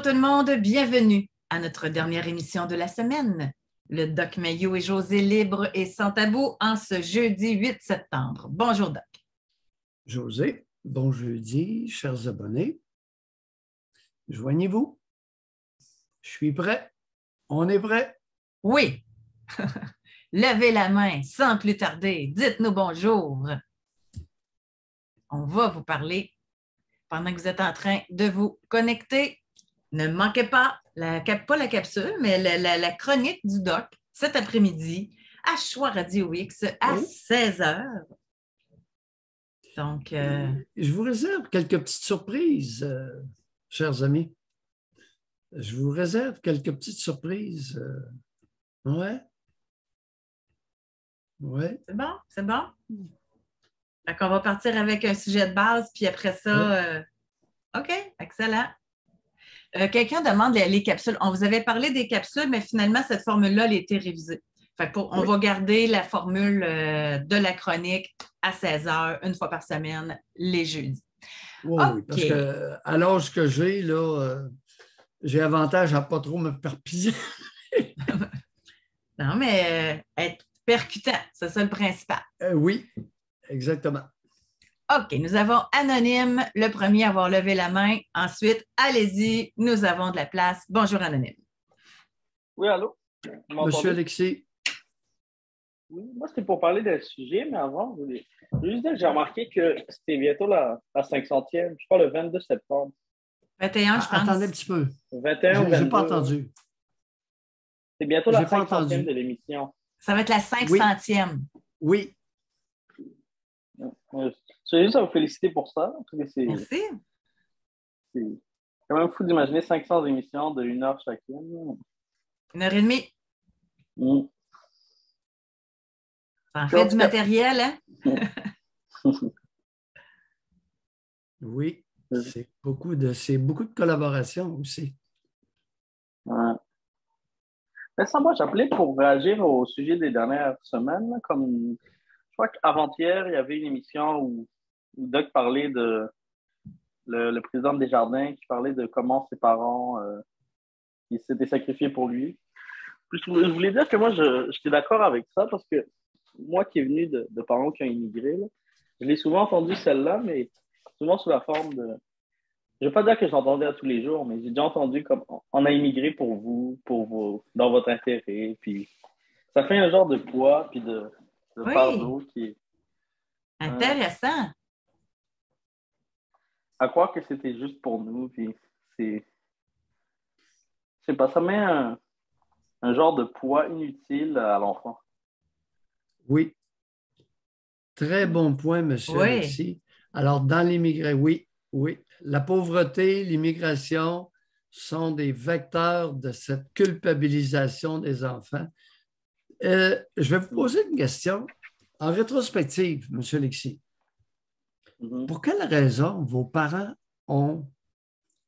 tout le monde, bienvenue à notre dernière émission de la semaine. Le Doc Mayou et José libre et sans tabou en ce jeudi 8 septembre. Bonjour Doc. José, bon jeudi, chers abonnés. Joignez-vous. Je suis prêt. On est prêt. Oui. Levez la main sans plus tarder. Dites-nous bonjour. On va vous parler pendant que vous êtes en train de vous connecter. Ne manquez pas, pas la capsule, mais la chronique du Doc cet après-midi à Choix Radio X à 16h. Donc, je vous réserve quelques petites surprises, chers amis. Je vous réserve quelques petites surprises. Ouais. Ouais. C'est bon, c'est bon. Fait qu'on va partir avec un sujet de base, puis après ça, OK, excellent. Quelqu'un demande les capsules. On vous avait parlé des capsules, mais finalement, cette formule-là, elle a été révisée. Fait on va garder la formule de la chronique à 16h, une fois par semaine, les jeudis. Oui, parce qu'à l'âge que j'ai, là, j'ai avantage à ne pas trop me perpiller. Non, mais être percutant, c'est ça le principal. Oui, exactement. OK, nous avons Anonyme, le premier à avoir levé la main. Ensuite, allez-y, nous avons de la place. Bonjour, Anonyme. Oui, allô? Monsieur Alexis. Oui, moi, c'était pour parler d'un sujet, mais avant, je voulais juste dire que j'ai remarqué que c'était bientôt la 500e, je crois le 22 septembre. 21, je pense. Attendez un petit peu. 21 ou 22. Je n'ai pas entendu. C'est bientôt la 500e de l'émission. Ça va être la 500e. Oui. Je veux juste à vous féliciter pour ça. Merci. C'est quand même fou d'imaginer 500 émissions de 1 heure chacune. 1h30. Mm. Ça en fait du matériel, hein? Oui, c'est beaucoup de collaboration aussi. Ouais. Mais ça, moi, j'appelais pour réagir au sujet des dernières semaines. Comme, je crois qu'avant-hier, il y avait une émission où Doc parlait de le président de Desjardins qui parlait de comment ses parents ils s'étaient sacrifiés pour lui. Puis, je voulais dire que moi, j'étais d'accord avec ça parce que moi qui est venu de parents qui ont immigré, là, je l'ai souvent entendu celle-là, mais souvent sous la forme de... Je ne veux pas dire que je l'entendais à tous les jours, mais j'ai déjà entendu comme on a immigré pour vous, dans votre intérêt. Puis ça fait un genre de poids puis de fardeau qui est... Intéressant. À croire que c'était juste pour nous, puis c'est... Je sais pas, ça met un genre de poids inutile à l'enfant. Oui. Très bon point, M. Alexis. Alors, dans l'immigré, oui. La pauvreté, l'immigration sont des vecteurs de cette culpabilisation des enfants. Je vais vous poser une question en rétrospective, M. Alexis. Pour quelle raison vos parents ont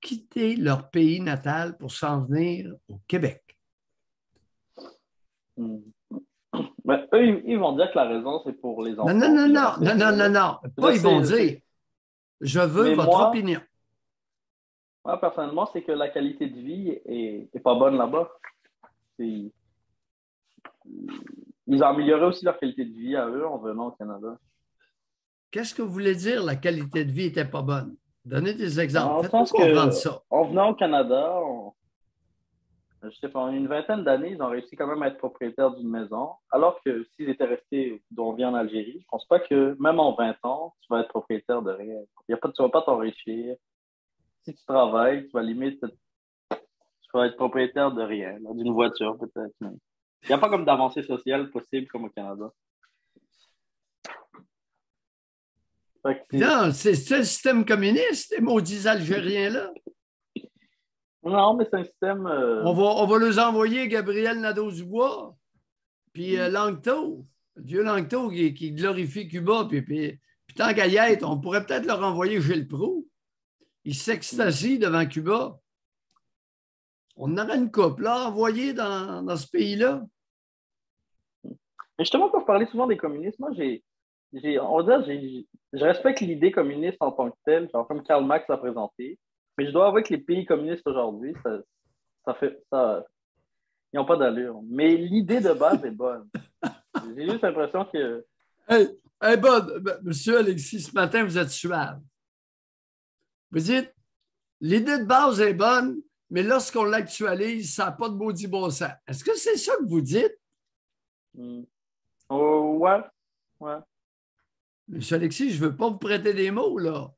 quitté leur pays natal pour s'en venir au Québec? Ben, eux, ils vont dire que la raison, c'est pour les enfants. Non. Pas ils vont dire. Je veux votre opinion. Moi, personnellement, c'est que la qualité de vie est pas bonne là-bas. Ils ont amélioré aussi leur qualité de vie à eux en venant au Canada. Qu'est-ce que vous voulez dire la qualité de vie n'était pas bonne? Donnez des exemples. Faites-nous comprendre ça. En venant au Canada, je sais pas, en une vingtaine d'années, ils ont réussi quand même à être propriétaires d'une maison, alors que s'ils étaient restés d'où on vient en Algérie, je pense pas que même en 20 ans, tu vas être propriétaire de rien. Tu vas pas t'enrichir. Si tu travailles, tu vas être propriétaire de rien, d'une voiture peut-être. Il n'y a pas comme d'avancée sociale possible comme au Canada. Non, c'est le système communiste, les maudits Algériens-là. Non, mais c'est un système... On va les envoyer Gabriel Nadeau-Dubois, puis Langto, le vieux Langto qui glorifie Cuba, puis tant qu'à y être, on pourrait peut-être leur envoyer Gilles Proulx. Il s'extasie devant Cuba. On aurait une couple là, envoyée dans ce pays-là. Mais justement, quand vous parlez souvent des communistes, moi, je respecte l'idée communiste en tant que telle, genre comme Karl Marx l'a présenté. Mais je dois avouer que les pays communistes aujourd'hui, ils n'ont pas d'allure. Mais l'idée de base est bonne. J'ai juste l'impression que... Hey, monsieur Alexis, ce matin, vous êtes suave. Vous dites, l'idée de base est bonne, mais lorsqu'on l'actualise, ça n'a pas de maudit bon sens. Est-ce que c'est ça que vous dites? Ouais. Monsieur Alexis, je ne veux pas vous prêter des mots, là.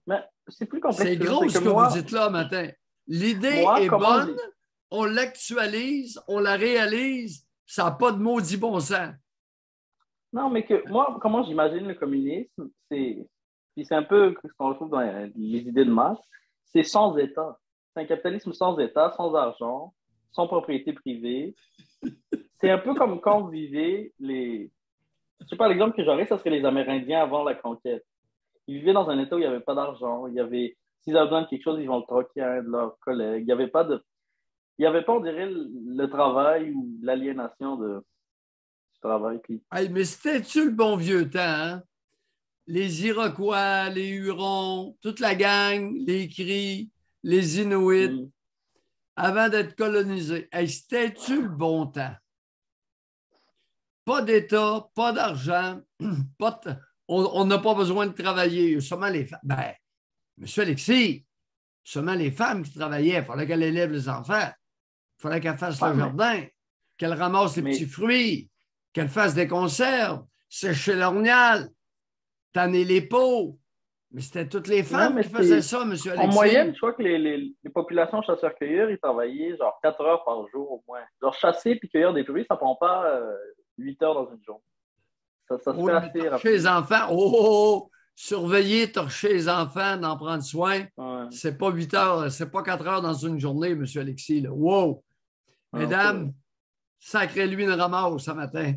Mais c'est plus complexe. C'est gros ce que vous dites là matin. L'idée est bonne, on l'actualise, on la réalise, ça n'a pas de maudit bon sens. Non, mais que moi, comment j'imagine le communisme, c'est un peu ce qu'on retrouve dans les idées de Marx, c'est sans État. C'est un capitalisme sans État, sans argent, sans propriété privée. C'est un peu comme quand vous vivez les... Je sais pas, l'exemple que j'aurais, ça serait les Amérindiens avant la conquête. Ils vivaient dans un État où il n'y avait pas d'argent. S'ils avaient besoin de quelque chose, ils vont le troquer à un de leurs collègues. Il n'y avait pas, on dirait, le travail ou l'aliénation du travail. Puis... Hey, mais c'était-tu le bon vieux temps, hein? Les Iroquois, les Hurons, toute la gang, les Cris, les Inuits, avant d'être colonisés. Hey, c'était-tu le bon temps? Pas d'État, pas d'argent, on n'a pas besoin de travailler. Seulement les femmes. Ben, monsieur Alexis, seulement les femmes qui travaillaient. Il fallait qu'elles élèvent les enfants. Il fallait qu'elles fassent le jardin, qu'elles ramassent les petits fruits, qu'elles fassent des conserves, sécher l'ornial, tanner les pots. Mais c'était toutes les femmes qui faisaient ça, monsieur Alexis. En moyenne, je crois que les populations chasseurs-cueilleurs, ils travaillaient genre 4 heures par jour au moins. Genre chasser puis cueillir des fruits, ça ne prend pas 8 heures dans une journée. Ça se fait assez rapidement. Les enfants, surveiller, torcher les enfants, d'en prendre soin, c'est pas 8 heures, c'est pas 4 heures dans une journée, monsieur Alexis. Là. Wow! Mesdames, sacrez-lui une ramasse ce matin.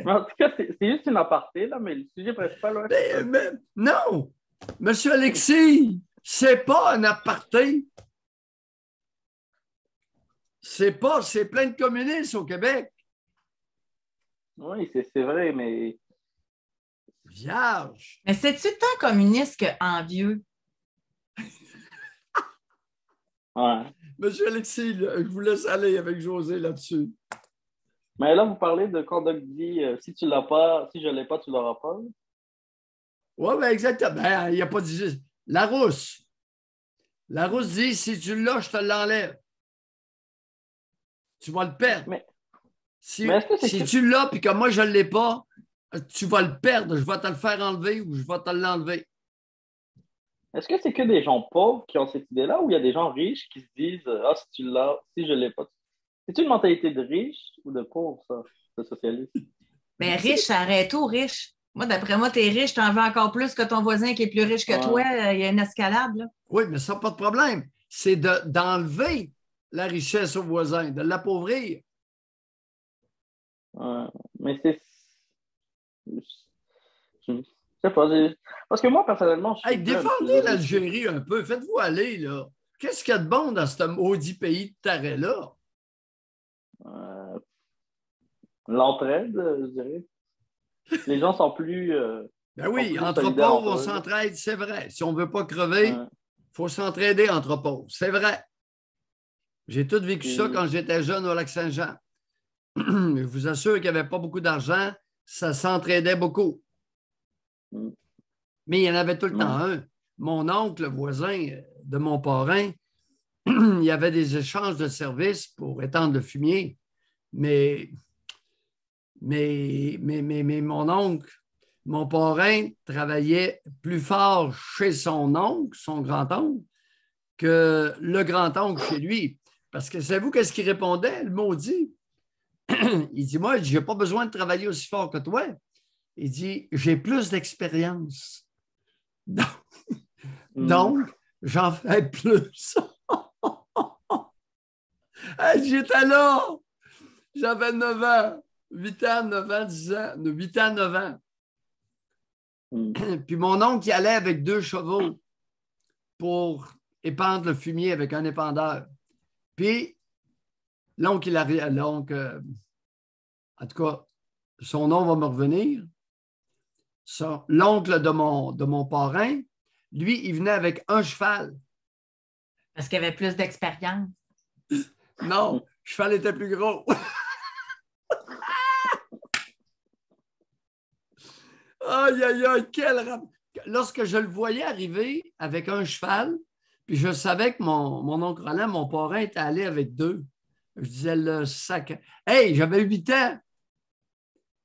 En tout cas, c'est juste une aparté, là, mais le sujet principal... Mais, non! Monsieur Alexis, c'est pas un aparté. C'est plein de communistes au Québec. Oui, c'est vrai, mais... Vierge! Mais c'est-tu tant communiste qu'envieux? Ouais. Monsieur Alexis, je vous laisse aller avec José là-dessus. Mais là, vous parlez de quand Doc dit si tu l'as pas, si je ne l'ai pas, tu ne l'auras pas. Oui, ben exactement. Ben, il n'y a pas dit. Larousse. Larousse dit si tu l'as, je te l'enlève. Tu vas le perdre. Mais si tu l'as puis que moi, je ne l'ai pas, tu vas le perdre. Je vais te le faire enlever ou je vais te l'enlever. Est-ce que c'est que des gens pauvres qui ont cette idée-là ou il y a des gens riches qui se disent ah, si tu l'as, si je ne l'ai pas? C'est une mentalité de riche ou de pauvre, ça, le socialisme? Mais riche, ça arrête tout, riche. Moi, d'après moi, tu es riche, tu en veux encore plus que ton voisin qui est plus riche que toi. Il y a une escalade, là. Oui, mais ça, pas de problème. C'est d'enlever la richesse au voisin, de l'appauvrir. Mais c'est... Je sais pas. Parce que moi, personnellement... défendez l'Algérie un peu. Faites-vous aller, là. Qu'est-ce qu'il y a de bon dans ce maudit pays de taré-là? L'entraide, je dirais. Les gens sont plus... ben oui, entre pauvres, on s'entraide, c'est vrai. Si on ne veut pas crever, il faut s'entraider entre pauvres. C'est vrai. J'ai tout vécu ça quand j'étais jeune au Lac-Saint-Jean. Je vous assure qu'il n'y avait pas beaucoup d'argent, ça s'entraidait beaucoup. Mais il y en avait tout le temps un. Mon oncle, le voisin de mon parrain, il y avait des échanges de services pour étendre le fumier. Mais mon oncle, mon parrain travaillait plus fort chez son oncle, son grand-oncle, que le grand-oncle chez lui. Parce que savez-vous qu'est-ce qu'il répondait, le maudit? Il dit, moi, je n'ai pas besoin de travailler aussi fort que toi. Il dit, j'ai plus d'expérience. Donc, j'en fais plus. J'étais là. J'avais 9 ans. 8 ans, 9 ans, 10 ans. 8 ans, 9 ans. Puis mon oncle y allait avec 2 chevaux pour épandre le fumier avec un épandeur. Puis, l'oncle, en tout cas, son nom va me revenir. L'oncle de mon parrain Lui, il venait avec un cheval. Parce qu'il avait plus d'expérience. Non, le cheval était plus gros. Aïe, aïe, aïe, Lorsque je le voyais arriver avec un cheval, puis je savais que mon oncle Roland, mon parrain, était allé avec deux. Je disais, le sac. Hey, j'avais 8 ans.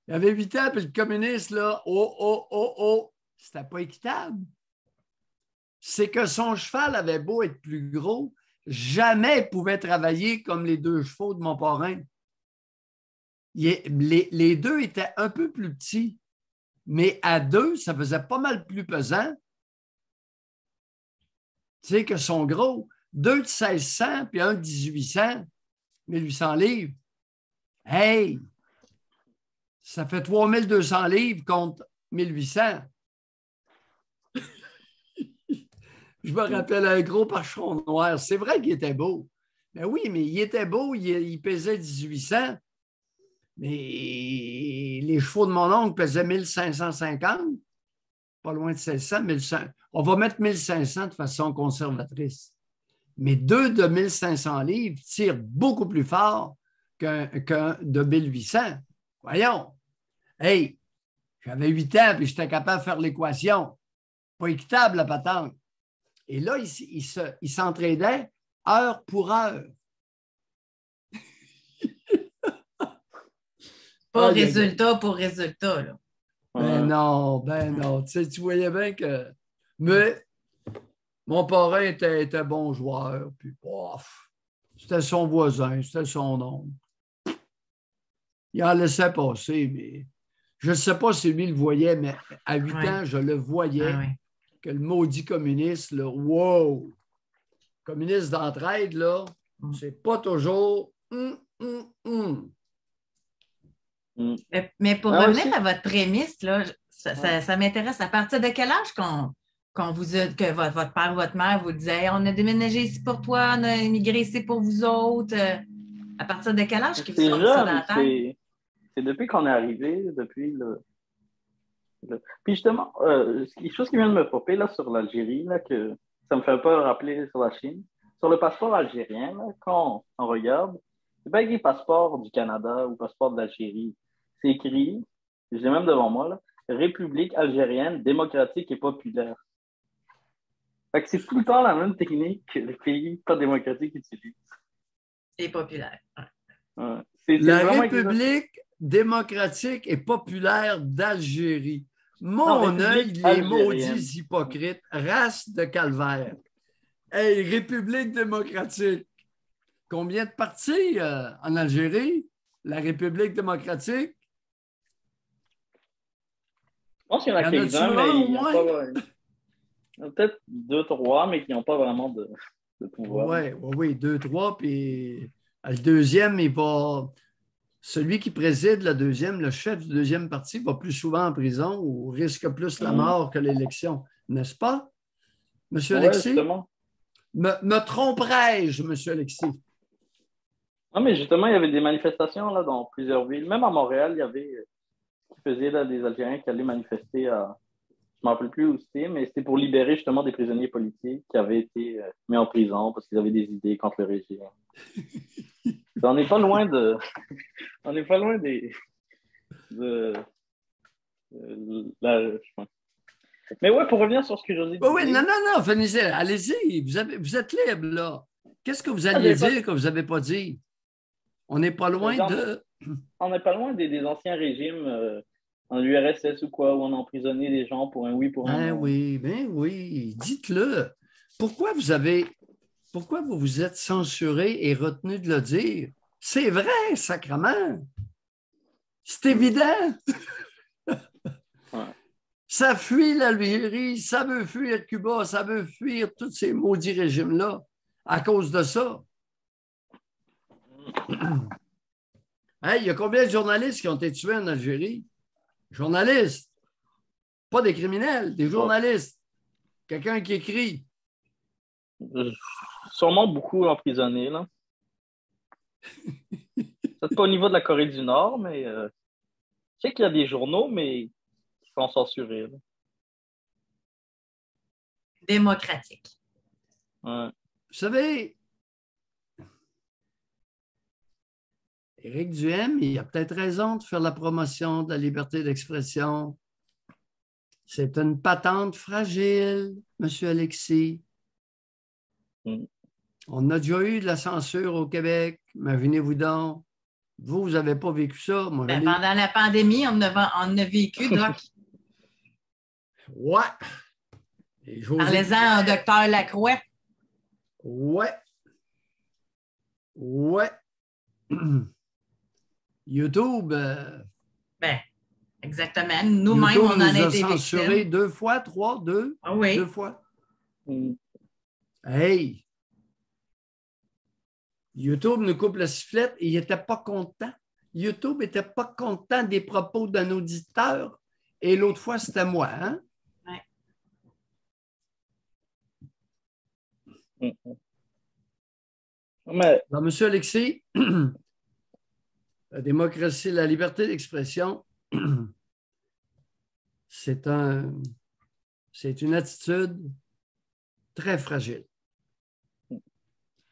J'avais 8 ans, puis le communiste, là, c'était pas équitable. C'est que son cheval avait beau être plus gros, jamais il pouvait travailler comme les 2 chevaux de mon parrain. Les 2 étaient un peu plus petits, mais à 2, ça faisait pas mal plus pesant. Tu sais, que son gros. 2 de 1600 puis un de 1800, 1800 livres. Hey! Ça fait 3200 livres contre 1800. Je me rappelle un gros parcheron noir. C'est vrai qu'il était beau. Mais oui, mais il était beau, il pesait 1800. Mais les chevaux de mon oncle pesaient 1550. Pas loin de 1600, 1500. On va mettre 1500 de façon conservatrice. Mais 2 de 1500 livres tirent beaucoup plus fort qu'un de 1800. Voyons. Hey, j'avais 8 ans et j'étais capable de faire l'équation. Pas équitable, la patente. Et là, il s'entraidait heure pour heure. Pas résultat pour résultat, là. Ben non. Tu voyais bien que... Mais mon parrain était bon joueur. Puis, c'était son voisin, c'était son oncle. Il en laissait passer, mais je ne sais pas si lui le voyait, mais à 8 ans, je le voyais. Que le maudit communiste, là, wow! Communiste d'entraide, là, c'est pas toujours... Mais pour revenir à votre prémisse, là, ça m'intéresse. À partir de quel âge que votre père ou votre mère vous disait on a déménagé ici pour toi, on a immigré ici pour vous autres? À partir de quel âge qu'ils vous sortent ça dans la tête? C'est depuis qu'on est arrivé, depuis le... Puis justement, quelque chose qui vient de me popper là, sur l'Algérie, là, que ça me fait un peu rappeler sur la Chine. Sur le passeport algérien, là, quand on regarde, c'est pas écrit passeport du Canada ou passeport de l'Algérie. C'est écrit, je l'ai même devant moi, là, République algérienne démocratique et populaire. Fait que c'est tout le temps la même technique que les pays pas démocratiques utilisent. Et populaire. Ouais. La République démocratique et populaire d'Algérie. Mon œil, les maudits hypocrites, race de calvaire. Hey, République démocratique. Combien de partis en Algérie? La République démocratique? Je pense qu'il y en a quelques-uns, mais il y en a peut-être 2, 3, mais qui n'ont pas vraiment de pouvoir. Oui, 2, 3, puis le deuxième, il va... Celui qui préside le deuxième, le chef du deuxième parti, va plus souvent en prison ou risque plus la mort que l'élection. N'est-ce pas, M. Alexis? Justement. Me tromperais-je, M. Alexis? Non, mais justement, il y avait des manifestations là, dans plusieurs villes. Même à Montréal, il y avait là, des Algériens qui allaient manifester à... Je ne me rappelle plus où c'était, mais c'était pour libérer justement des prisonniers politiques qui avaient été mis en prison parce qu'ils avaient des idées contre le régime. On n'est pas loin de... On n'est pas loin Mais ouais, pour revenir sur ce que José disait... Oui, non, finissez. Allez-y, vous êtes libre, là. Qu'est-ce que vous alliez dire que vous n'avez pas dit? On n'est pas loin de... On n'est pas loin des anciens régimes en URSS ou quoi, où on emprisonnait des gens pour un oui, pour un non. Ben oui, dites-le. Pourquoi vous vous êtes censuré et retenu de le dire? C'est vrai, sacrement. C'est évident. Ouais. Ça fuit l'Algérie, ça veut fuir Cuba, ça veut fuir tous ces maudits régimes-là à cause de ça. Hey, il y a combien de journalistes qui ont été tués en Algérie? Journalistes. Pas des criminels, des journalistes. Quelqu'un qui écrit. Sûrement beaucoup emprisonnés, là. Peut-être pas au niveau de la Corée du Nord, mais je sais qu'il y a des journaux, mais qui sont censurés. Là. démocratique. Ouais. Vous savez, Éric Duhem, il a peut-être raison de faire la promotion de la liberté d'expression. C'est une patente fragile, M. Alexis. Mm. On a déjà eu de la censure au Québec. Imaginez-vous donc. Vous n'avez pas vécu ça. Moi, Ben, pendant la pandémie, on a vécu, Doc. Ouais. Parlez-en au docteur Lacroix. Ouais. Ouais. YouTube. Ben, exactement. Nous-mêmes, YouTube on en a nous a été censuré victimes. 2 fois, 3, 2. Ah oui. 2 fois. Mm. Hey! YouTube nous coupe la sifflette et il n'était pas content. YouTube n'était pas content des propos d'un auditeur. Et l'autre fois, c'était moi. Hein? Mm. Mais... Alors, M. Alexis, la démocratie, la liberté d'expression, c'est une attitude très fragile.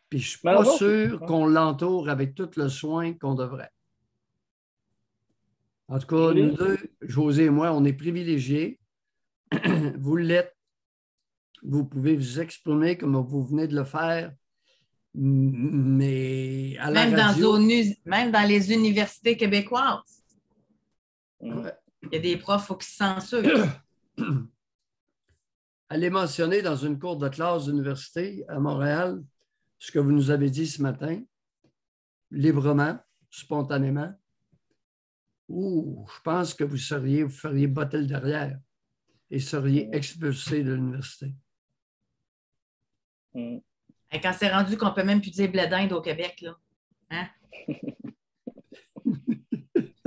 Puis je ne suis pas sûr qu'on l'entoure avec tout le soin qu'on devrait. En tout cas, nous deux, José et moi, on est privilégiés. Vous l'êtes. Vous pouvez vous exprimer comme vous venez de le faire. Mais à la radio... Même dans les universités québécoises. Ouais. Il y a des profs qui se censurent. Allez mentionner dans une cour de classe d'université à Montréal ce que vous nous avez dit ce matin, librement, spontanément, ou je pense que vous feriez botter le derrière et seriez expulsé de l'université. Mm. Et quand c'est rendu qu'on ne peut même plus dire blé d'Inde au Québec, là. Hein?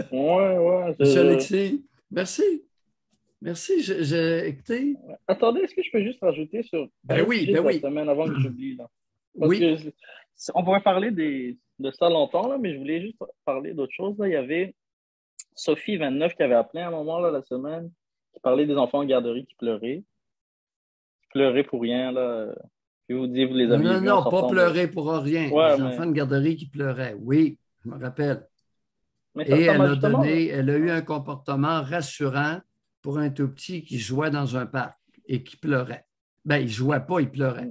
Ouais. Monsieur Alexis, merci. Merci. Écoutez. Attendez, est-ce que je peux juste rajouter sur la semaine avant que j'oublie? Parce oui. que on pourrait parler de ça longtemps, là, mais je voulais juste parler d'autre chose. Là. Il y avait Sophie, 29, qui avait appelé à un moment là, la semaine, qui parlait des enfants en garderie qui pleuraient. Qui pleuraient pour rien. Là. Puis vous dites, vous les aviez vus. Non, pas pleurer pour rien. Ouais, les enfants de garderie qui pleuraient. Oui, je me rappelle. Mais et elle a eu un comportement rassurant pour un tout petit qui jouait dans un parc et qui pleurait. Bien, il ne jouait pas, il pleurait.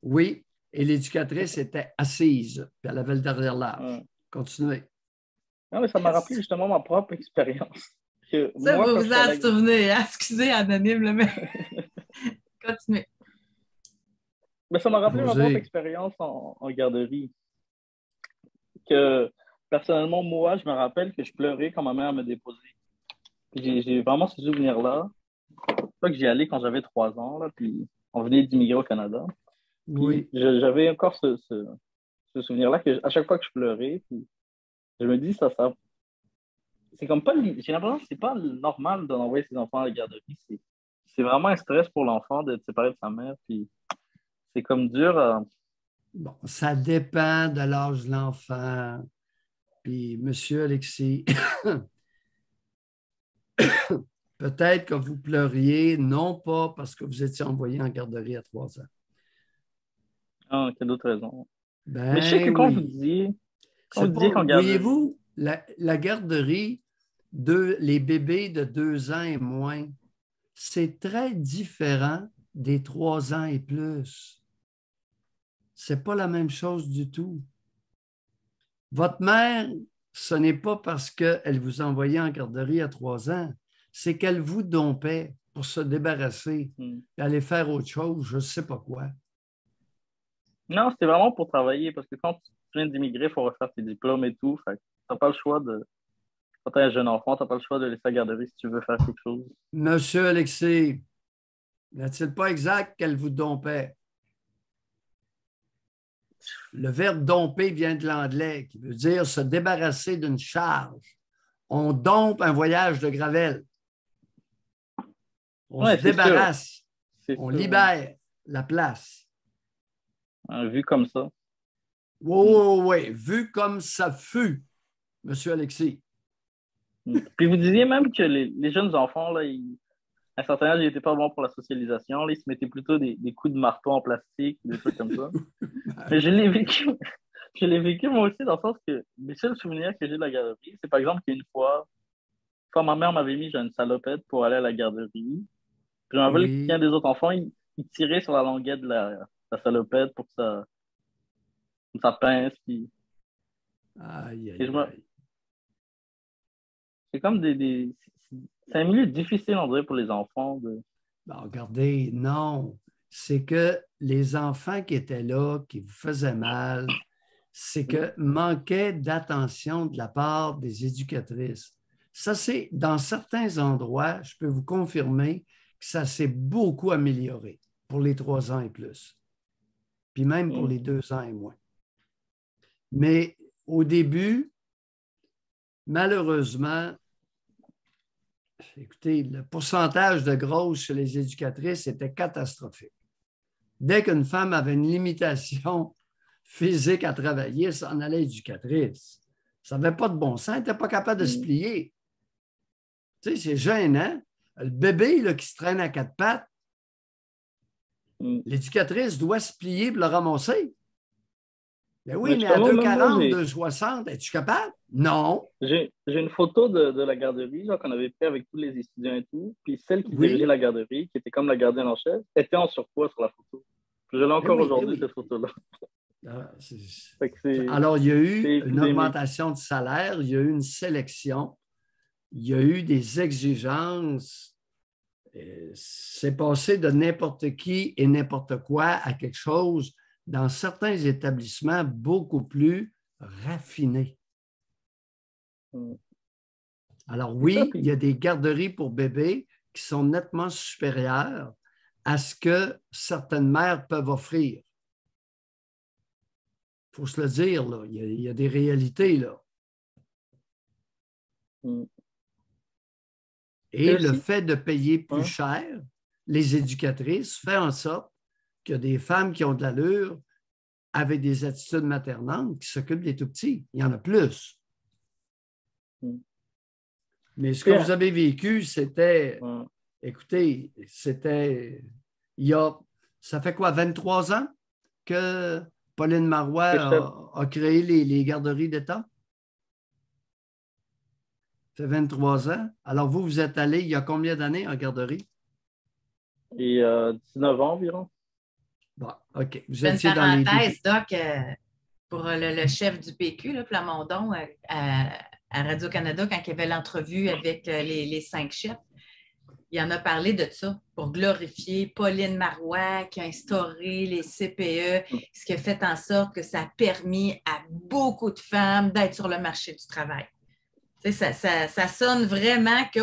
Oui, et l'éducatrice était assise, puis elle avait le derrière large. Continuez. Non, mais ça m'a rappelé justement ma propre expérience. Ça, vous vous en souvenez. Hein? Excusez, Anonyme, mais continuez. Mais ça m'a rappelé ma propre expérience en garderie. Que personnellement, moi, je me rappelle que je pleurais quand ma mère me déposait. J'ai vraiment ce souvenir-là. Que j'y allais quand j'avais 3 ans, là, puis on venait d'immigrer au Canada. Oui. J'avais encore ce souvenir-là qu'à chaque fois que je pleurais, puis je me dis, c'est comme pas, j'ai l'impression que c'est pas normal d'envoyer ses enfants à la garderie. C'est vraiment un stress pour l'enfant d'être séparé de sa mère, puis c'est comme dur. Bon, ça dépend de l'âge de l'enfant. Puis, Monsieur Alexis, peut-être que vous pleuriez, non pas parce que vous étiez envoyé en garderie à 3 ans. Ah, quelle autre raison. Ben, mais je sais que quand vous disiez qu'en garderie... Voyez-vous, la garderie, les bébés de 2 ans et moins, c'est très différent des 3 ans et plus. C'est pas la même chose du tout. Votre mère, ce n'est pas parce qu'elle vous envoyait en garderie à 3 ans, c'est qu'elle vous dompait pour se débarrasser et aller faire autre chose, je ne sais pas quoi. Non, c'était vraiment pour travailler, parce que quand tu viens d'immigrer, il faut refaire tes diplômes et tout. Tu n'as pas le choix quand tu es un jeune enfant, tu n'as pas le choix de laisser la garderie si tu veux faire quelque chose. Monsieur Alexis, n'est-il pas exact qu'elle vous dompait? Le verbe domper vient de l'anglais, qui veut dire se débarrasser d'une charge. On dompe un voyage de Gravel. On se débarrasse. On libère la place. Vu comme ça. Oui. Vu comme ça fut, Monsieur Alexis. Puis vous disiez même que les jeunes enfants, là, À un certain âge, il n'était pas bon pour la socialisation. Là, il se mettait plutôt des coups de marteau en plastique, des trucs comme ça. Mais je l'ai vécu. Je l'ai vécu moi aussi, dans le sens que les seuls souvenirs que j'ai de la garderie, c'est par exemple qu'une fois, quand ma mère m'avait mis genre, une salopette pour aller à la garderie, puis je me rappelle qu'un Oui. des autres enfants, il tirait sur la languette de la salopette pour que ça pince. Puis, Aïe, et je aïe, me, aïe. c'est comme c'est un milieu difficile, on dirait, pour les enfants. Bon, regardez, non. C'est que les enfants qui étaient là, qui vous faisaient mal, c'est que manquait d'attention de la part des éducatrices. Ça, c'est dans certains endroits, je peux vous confirmer que ça s'est beaucoup amélioré pour les 3 ans et plus, puis même pour les 2 ans et moins. Mais au début, malheureusement, écoutez, le pourcentage de grosses chez les éducatrices était catastrophique. Dès qu'une femme avait une limitation physique à travailler, elle s'en allait éducatrice. Ça n'avait pas de bon sens, elle n'était pas capable de se plier. Tu sais, c'est gênant. Le bébé là, qui se traîne à 4 pattes, l'éducatrice doit se plier pour le ramasser. Ben oui, mais à justement, même moi, 2,40, 2,60, es-tu capable? Non. j'ai une photo de la garderie genre, qu'on avait fait avec tous les étudiants et tout. Puis celle qui dirigeait Oui. la garderie, qui était comme la gardienne en chef, était en surpoids sur la photo. Je l'ai Ben encore oui, ben aujourd'hui, oui. cette photo-là. Ah, Fait que c'est alors, il y a eu une épidémique. augmentation de salaire, il y a eu une sélection, il y a eu des exigences. C'est passé de n'importe qui et n'importe quoi à quelque chose, dans certains établissements, beaucoup plus raffiné. Alors C'est ça, oui, il puis y a des garderies pour bébés qui sont nettement supérieures à ce que certaines mères peuvent offrir. Il faut se le dire, là. Il y a des réalités, là. et Et le aussi, fait de payer plus hein, cher, les éducatrices, fait en sorte qu'il y a des femmes qui ont de l'allure avec des attitudes maternantes qui s'occupent des tout-petits. Il y en a plus. Mais ce que puis, vous avez vécu, c'était, hein, écoutez, c'était ça fait quoi, 23 ans que Pauline Marois que j'étais a créé les garderies d'État? Ça fait 23 ans. Alors vous êtes allé il y a combien d'années en garderie? et, 19 ans environ. Bon, OK. Vous Je fais une étiez dans les parenthèse, débuts. Doc, pour le chef du PQ, là, Plamondon, à Radio-Canada, quand il y avait l'entrevue avec les 5 chefs. Il en a parlé de ça pour glorifier Pauline Marois qui a instauré les CPE, ce qui a fait en sorte que ça a permis à beaucoup de femmes d'être sur le marché du travail. Tu sais, ça sonne vraiment que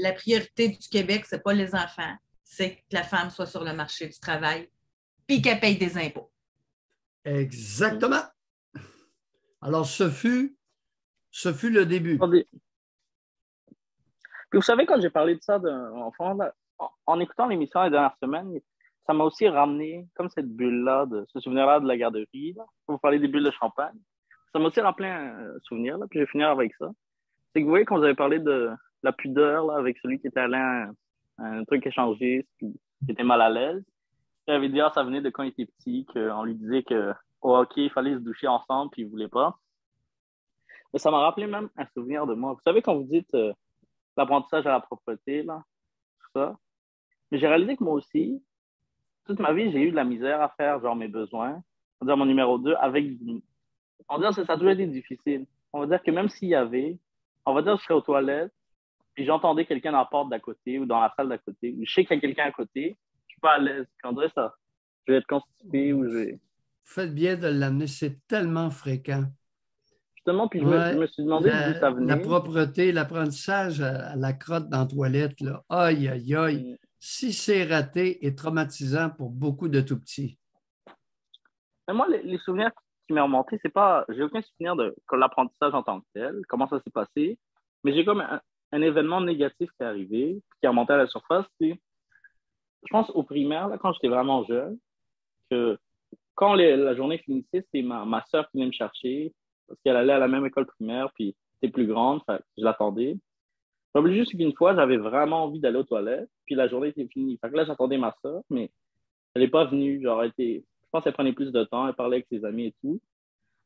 la priorité du Québec, ce n'est pas les enfants, c'est que la femme soit sur le marché du travail puis qu'elle paye des impôts. Exactement. Alors, ce fut le début. Puis vous savez, quand j'ai parlé de ça d'un enfant, là, en écoutant l'émission les dernières semaines, ça m'a aussi ramené comme cette bulle-là, ce souvenir-là de la garderie. Là. Vous parlez des bulles de champagne. Ça m'a aussi rappelé un souvenir, là, puis je vais finir avec ça. C'est que vous voyez, quand vous avez parlé de la pudeur là, avec celui qui était allé à un truc échangiste, puis qui était mal à l'aise, il avait dit, ah, ça venait de quand il était petit, qu'on lui disait que au hockey, il fallait se doucher ensemble, puis il voulait pas. Mais ça m'a rappelé même un souvenir de moi. Vous savez, quand vous dites l'apprentissage à la propreté, là, tout ça, mais j'ai réalisé que moi aussi, toute ma vie, j'ai eu de la misère à faire genre mes besoins. On va dire mon numéro 2 avec. On va dire que ça a toujours été difficile. On va dire que même s'il y avait, on va dire que je serais aux toilettes, puis j'entendais quelqu'un dans la porte d'à côté ou dans la salle d'à côté, ou je sais qu'il y a quelqu'un à côté, je suis pas à l'aise. Puis on dirait ça. Je vais être constipé ou je vais. Faites bien de l'amener, c'est tellement fréquent. Justement, puis je Ouais, me suis demandé d'où ça la venait. propreté, l'apprentissage à la crotte dans la toilette, là. Aïe, aïe, aïe. Si c'est raté et traumatisant pour beaucoup de tout petits. Mais moi, les souvenirs qui m'ont remonté, c'est pas. J'ai aucun souvenir de l'apprentissage en tant que tel, comment ça s'est passé, mais j'ai comme un événement négatif qui est arrivé, qui est remonté à la surface. Je pense au primaire, là, quand j'étais vraiment jeune, que quand la journée finissait, c'est ma soeur qui venait me chercher, parce qu'elle allait à la même école primaire, puis c'était plus grande, fait, je l'attendais. Juste qu'une fois, j'avais vraiment envie d'aller aux toilettes. puis la journée était finie. Fait que là, j'attendais ma soeur, mais elle n'est pas venue. Genre, je pense qu'elle prenait plus de temps, elle parlait avec ses amis et tout.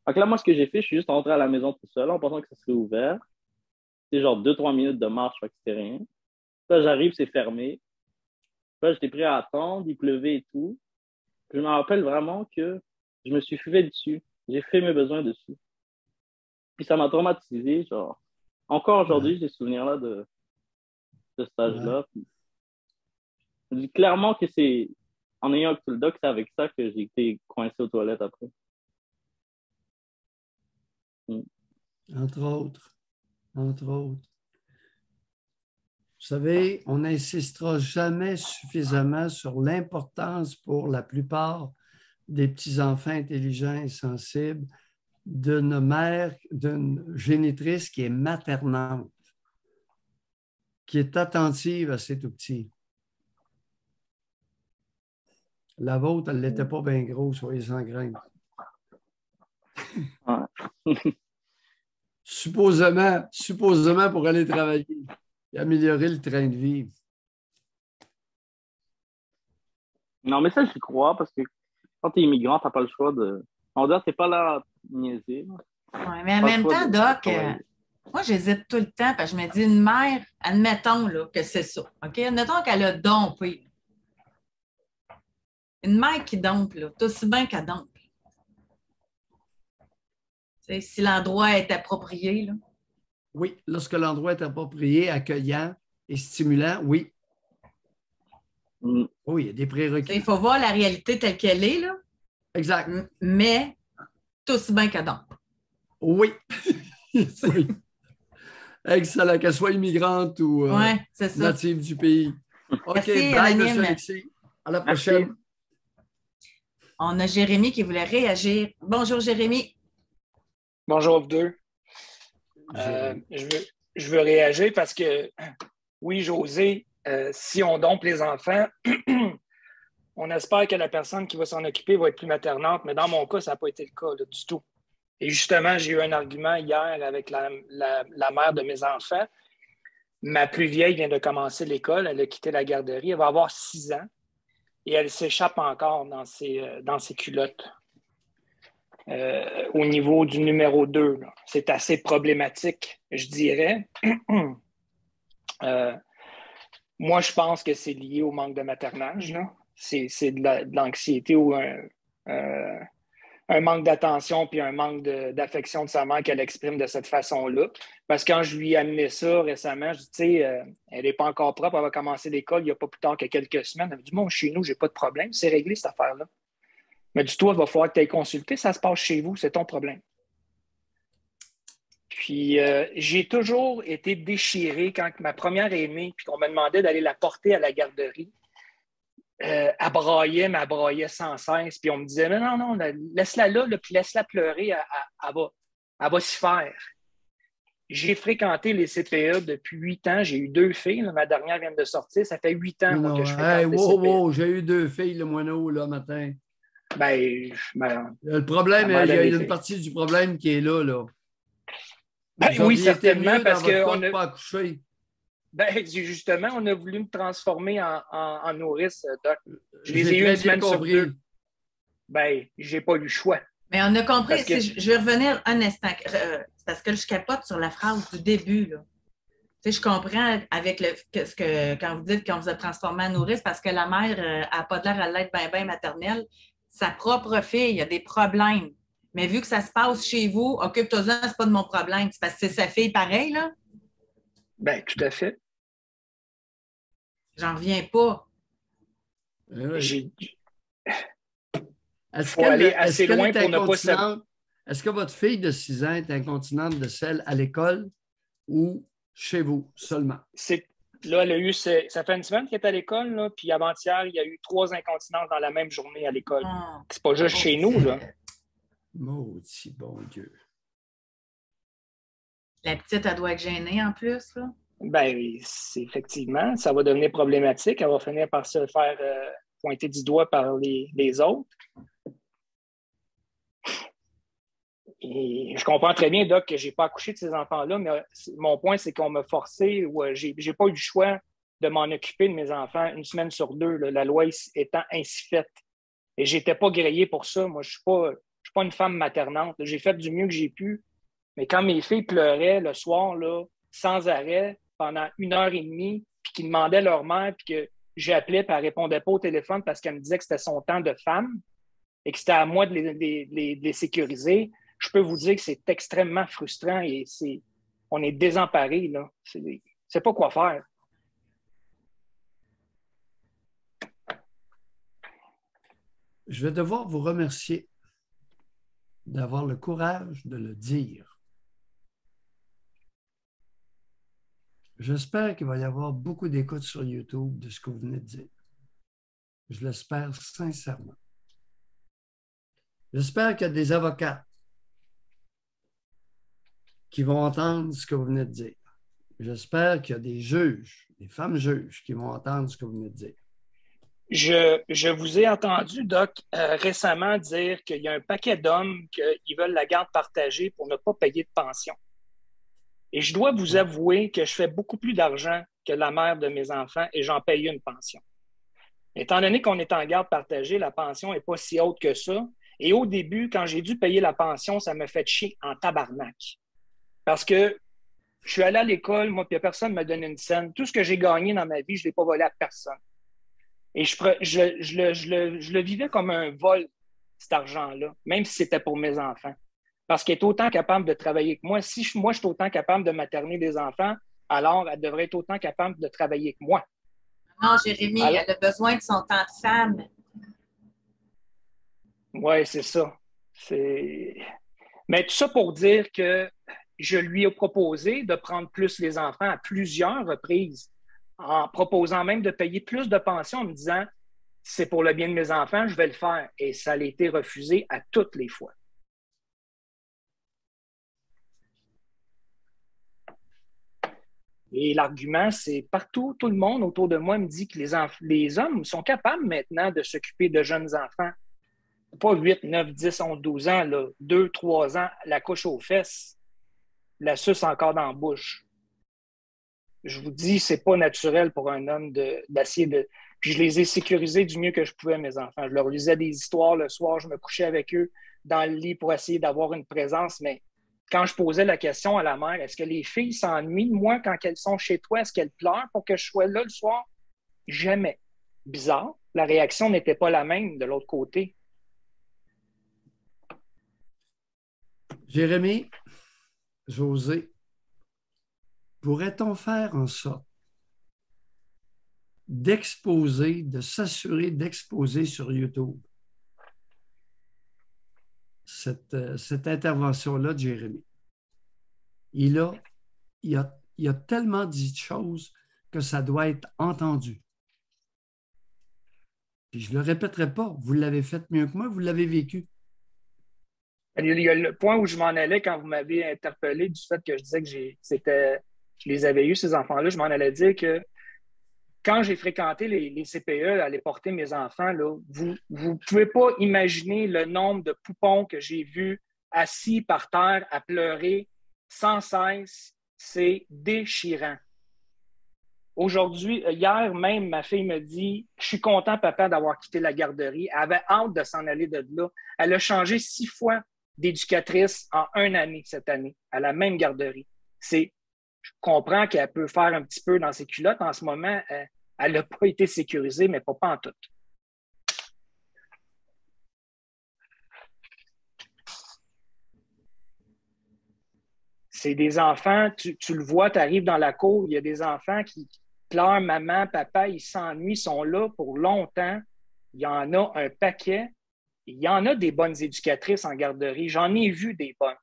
Fait que là, moi, ce que j'ai fait, je suis juste rentré à la maison tout seul en pensant que ça serait ouvert. C'était genre 2-3 minutes de marche, fait que c'était rien. Là, j'arrive, c'est fermé. Là, j'étais prêt à attendre, il pleuvait et tout. Je me rappelle vraiment que je me suis fait dessus. J'ai fait mes besoins dessus. Puis ça m'a traumatisé, genre. Encore aujourd'hui, j'ai ce souvenir-là de cet âge-là. Puis, je dis clairement que c'est en ayant le doc, c'est avec ça que j'ai été coincé aux toilettes après. Entre autres. Entre autres. Vous savez, on n'insistera jamais suffisamment sur l'importance pour la plupart des petits-enfants intelligents et sensibles d'une mère, d'une génitrice qui est maternante, qui est attentive à ses tout-petits. La vôtre, elle ne l'était pas bien grosse, soyez sans crainte. Supposément pour aller travailler et améliorer le train de vie. Non, mais ça, j'y crois parce que quand tu es immigrant, tu n'as pas le choix de. On dirait que tu n'es pas là à niaiser. Oui, mais en même temps, Doc, moi, j'hésite tout le temps parce que je me dis, une mère, admettons là, que c'est ça. OK? Admettons qu'elle a dompé. Une mère qui dompe, là, c'est aussi bien qu'elle dompe. T'sais, si l'endroit est approprié. Là. Oui, lorsque l'endroit est approprié, accueillant et stimulant, oui. Oui, il y a des prérequis. Il faut voir la réalité telle qu'elle est, là. Exact. Mais c'est aussi bien qu'elle dompe. Oui. Excellent, qu'elle soit immigrante ou native du pays. OK, merci, bye, M. Alexis. À la prochaine. Merci. On a Jérémy qui voulait réagir. Bonjour, Jérémy. Bonjour, vous deux. Je veux réagir parce que, oui, José, si on dompe les enfants, on espère que la personne qui va s'en occuper va être plus maternante, mais dans mon cas, ça n'a pas été le cas là, du tout. Et justement, j'ai eu un argument hier avec la mère de mes enfants. Ma plus vieille vient de commencer l'école, elle a quitté la garderie, elle va avoir 6 ans et elle s'échappe encore dans ses culottes. Au niveau du numéro 2, là, c'est assez problématique, je dirais. Moi, je pense que c'est lié au manque de maternage. Là. C'est de l'anxiété ou un manque d'attention puis un manque d'affection de sa mère qu'elle exprime de cette façon-là. Parce que quand je lui ai amené ça récemment, je dis, tu sais, elle n'est pas encore propre, elle va commencer l'école il n'y a pas plus tard que quelques semaines. Elle me dit, bon, chez nous, j'ai pas de problème, c'est réglé cette affaire-là. Mais du toi, il va falloir que tu ailles consulter, ça se passe chez vous, c'est ton problème. Puis, j'ai toujours été déchiré quand ma première aînée, puis qu'on me demandait d'aller la porter à la garderie. Elle braillait, mais elle braillait sans cesse. Puis on me disait, non, laisse-la là, puis laisse-la pleurer, elle va s'y faire. J'ai fréquenté les CPE depuis 8 ans. J'ai eu 2 filles. Là, ma dernière vient de sortir. Ça fait 8 ans que je fréquente les CPE. J'ai eu 2 filles le moineau, là, matin. Le problème, il y a une partie du problème qui est là. Oui, certainement, parce que pas accouché. Justement, on a voulu me transformer en nourrice, Doc. Je les ai eu une semaine sur 2. J'ai pas eu le choix. Mais on a compris. Je vais revenir un instant, parce que je capote sur la phrase du début. Là. Tu sais, je comprends avec quand vous dites qu'on vous a transformé en nourrice, parce que la mère n'a pas l'air à l'être bien maternelle. Sa propre fille a des problèmes. Mais vu que ça se passe chez vous, occupe-toi-en, c'est pas de mon problème. C'est parce que c'est sa fille pareil, là? Tout à fait. J'en reviens pas. Faut aller assez loin pour ne pas savoir. Est-ce que votre fille de 6 ans est incontinente de selle à l'école ou chez vous seulement? Là, elle a eu, ça fait une semaine qu'elle est à l'école, là, puis avant-hier, il y a eu 3 incontinences dans la même journée à l'école. C'est pas juste chez nous, là. Maudit bon Dieu. La petite, elle doit être gênée en plus, là? Effectivement, ça va devenir problématique. Elle va finir par se faire pointer du doigt par les autres. Et je comprends très bien, Doc, que je n'ai pas accouché de ces enfants-là, mais mon point, c'est qu'on m'a forcé ou j'ai pas eu le choix de m'en occuper de mes enfants une semaine sur deux, là, la loi étant ainsi faite. Et je n'étais pas grillé pour ça. Moi, je ne suis pas une femme maternante. J'ai fait du mieux que j'ai pu. Mais quand mes filles pleuraient le soir, là, sans arrêt, pendant 1 heure et demie, puis qu'ils demandaient leur mère, puis que j'appelais, puis elle ne répondait pas au téléphone parce qu'elle me disait que c'était son temps de femme et que c'était à moi de les sécuriser, je peux vous dire que c'est extrêmement frustrant et on est désemparés, là. C'est pas quoi faire. Je vais devoir vous remercier d'avoir le courage de le dire. J'espère qu'il va y avoir beaucoup d'écoutes sur YouTube de ce que vous venez de dire. Je l'espère sincèrement. J'espère qu'il y a des avocats qui vont entendre ce que vous venez de dire. J'espère qu'il y a des juges, des femmes juges qui vont entendre ce que vous venez de dire. Je vous ai entendu, Doc, récemment dire qu'il y a un paquet d'hommes qui veulent la garde partagée pour ne pas payer de pension. Et je dois vous avouer que je fais beaucoup plus d'argent que la mère de mes enfants et j'en paye une pension. Étant donné qu'on est en garde partagée, la pension n'est pas si haute que ça. Et au début, quand j'ai dû payer la pension, ça me fait chier en tabarnak. Parce que je suis allé à l'école, moi, puis personne ne m'a donné une scène. Tout ce que j'ai gagné dans ma vie, je ne l'ai pas volé à personne. Et je le vivais comme un vol, cet argent-là, même si c'était pour mes enfants. Parce qu'elle est autant capable de travailler que moi. Si moi, je suis autant capable de materner des enfants, alors elle devrait être autant capable de travailler que moi. Non, Jérémy, alors, elle a besoin de son temps de femme. Oui, c'est ça. Mais tout ça pour dire que je lui ai proposé de prendre plus les enfants à plusieurs reprises, en proposant même de payer plus de pensions, en me disant c'est pour le bien de mes enfants, je vais le faire. Et ça a été refusé à toutes les fois. Et l'argument, c'est partout, tout le monde autour de moi me dit que les hommes sont capables maintenant de s'occuper de jeunes enfants. Pas 8, 9, 10, 11, 12 ans, là, 2, 3 ans, la couche aux fesses, la suce encore dans la bouche. Je vous dis, c'est pas naturel pour un homme d'essayer de... Puis je les ai sécurisés du mieux que je pouvais, mes enfants. Je leur lisais des histoires le soir, je me couchais avec eux dans le lit pour essayer d'avoir une présence, mais quand je posais la question à la mère, est-ce que les filles s'ennuient de moi quand elles sont chez toi? Est-ce qu'elles pleurent pour que je sois là le soir? Jamais. Bizarre. La réaction n'était pas la même de l'autre côté. Jérémy, José, pourrait-on faire en sorte d'exposer, de s'assurer d'exposer sur YouTube cette intervention-là de Jérémy? Il a tellement dit de choses que ça doit être entendu. Puis je ne le répéterai pas, vous l'avez fait mieux que moi, vous l'avez vécu. Il y a le point où je m'en allais quand vous m'avez interpellé du fait que je disais que je les avais eus, ces enfants-là. Je m'en allais dire que quand j'ai fréquenté les CPE, aller porter mes enfants, là, vous ne pouvez pas imaginer le nombre de poupons que j'ai vus assis par terre à pleurer sans cesse. C'est déchirant. Aujourd'hui, hier même, ma fille me dit « Je suis content, papa, d'avoir quitté la garderie. » Elle avait hâte de s'en aller de là. Elle a changé 6 fois d'éducatrice en 1 année cette année, à la même garderie. Je comprends qu'elle peut faire un petit peu dans ses culottes en ce moment. Elle n'a pas été sécurisée, mais pas en tout. C'est des enfants, tu le vois, tu arrives dans la cour, il y a des enfants qui pleurent, maman, papa, ils s'ennuient, ils sont là pour longtemps. Il y en a un paquet. Il y en a des bonnes éducatrices en garderie. J'en ai vu des bonnes.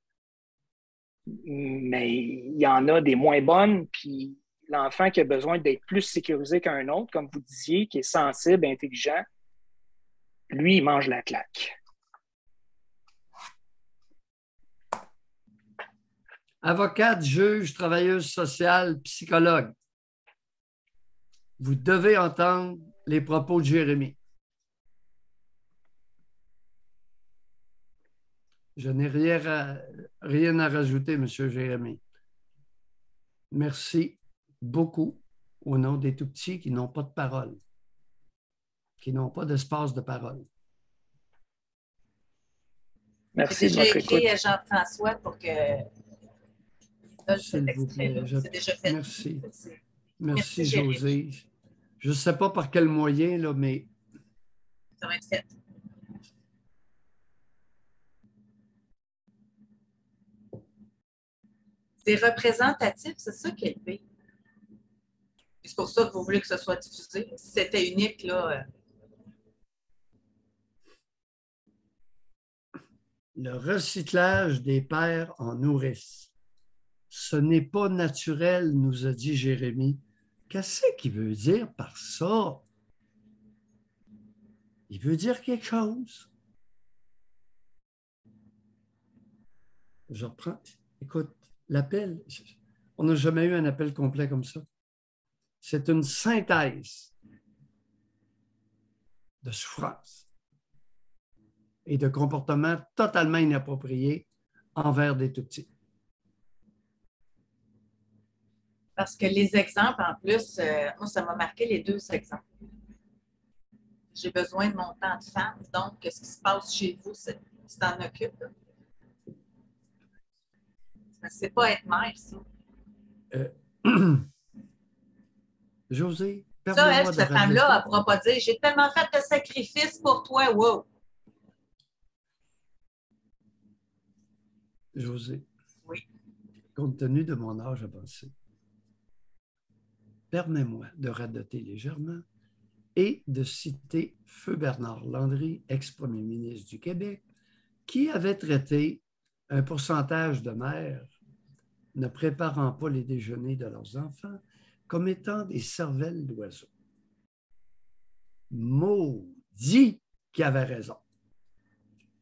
Mais il y en a des moins bonnes, puis l'enfant qui a besoin d'être plus sécurisé qu'un autre, comme vous disiez, qui est sensible, intelligent, lui, il mange la claque. Avocate, juge, travailleuse sociale, psychologue, vous devez entendre les propos de Jérémy. Je n'ai rien à rajouter, M. Jérémy. Merci beaucoup au nom des tout-petits qui n'ont pas de parole, qui n'ont pas d'espace de parole. Merci de J'ai votre écrit écoute. à Jean-François pour que S'il vous plaît. C'est déjà fait. Merci. Merci, Merci, Jérémy. Josée. Je ne sais pas par quel moyen, là, mais Ça va être fait. C'est représentatif, c'est ça qui est le pire. C'est pour ça que vous voulez que ce soit diffusé. Si c'était unique, là. le recyclage des pères en nourrice. Ce n'est pas naturel, nous a dit Jérémie. Qu'est-ce qu'il veut dire par ça? Il veut dire quelque chose. Je reprends. Écoute, l'appel, on n'a jamais eu un appel complet comme ça. C'est une synthèse de souffrance et de comportements totalement inappropriés envers des tout-petits. Parce que les exemples, en plus, moi, ça m'a marqué les deux exemples. J'ai besoin de mon temps de femme, donc ce qui se passe chez vous, tu t'en occupes. C'est pas être mère, ça. Josée, ça, elle, cette femme-là, elle ne rabaisser. pourra pas dire « J'ai tellement fait de sacrifices pour toi, wow! » Josée, oui. Compte tenu de mon âge avancé, permets-moi de radoter légèrement et de citer Feu Bernard Landry, ex-premier ministre du Québec, qui avait traité un pourcentage de mères ne préparant pas les déjeuners de leurs enfants comme étant des cervelles d'oiseaux. Maudit qui avait raison.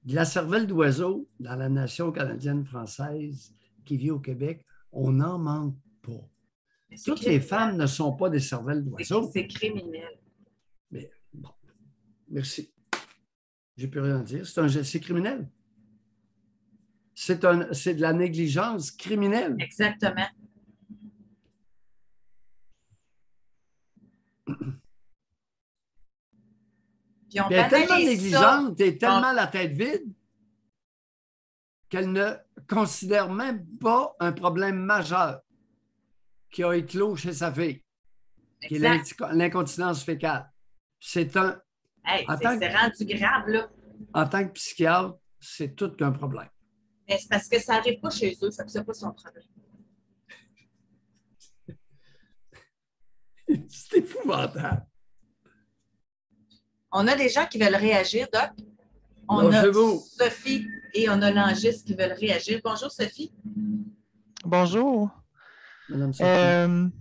La cervelle d'oiseau, dans la nation canadienne française qui vit au Québec, on n'en manque pas. Toutes les femmes ne sont pas des cervelles d'oiseau. C'est criminel. Mais bon, merci. J'ai plus rien à dire. C'est criminel. C'est de la négligence criminelle. Exactement. Elle est tellement négligente et tellement la tête vide qu'elle ne considère même pas un problème majeur qui a éclos chez sa fille, qui est l'incontinence fécale. C'est un... Hey, c'est rendu grave, là. En tant que psychiatre, c'est tout qu'un problème. Mais c'est parce que ça n'arrive pas chez eux, ça ne pas son problème. C'est épouvantable. On a des gens qui veulent réagir, Doc. On a Sophie et on a Langis qui veulent réagir. Bonjour, Sophie. Bonjour. Madame Sophie.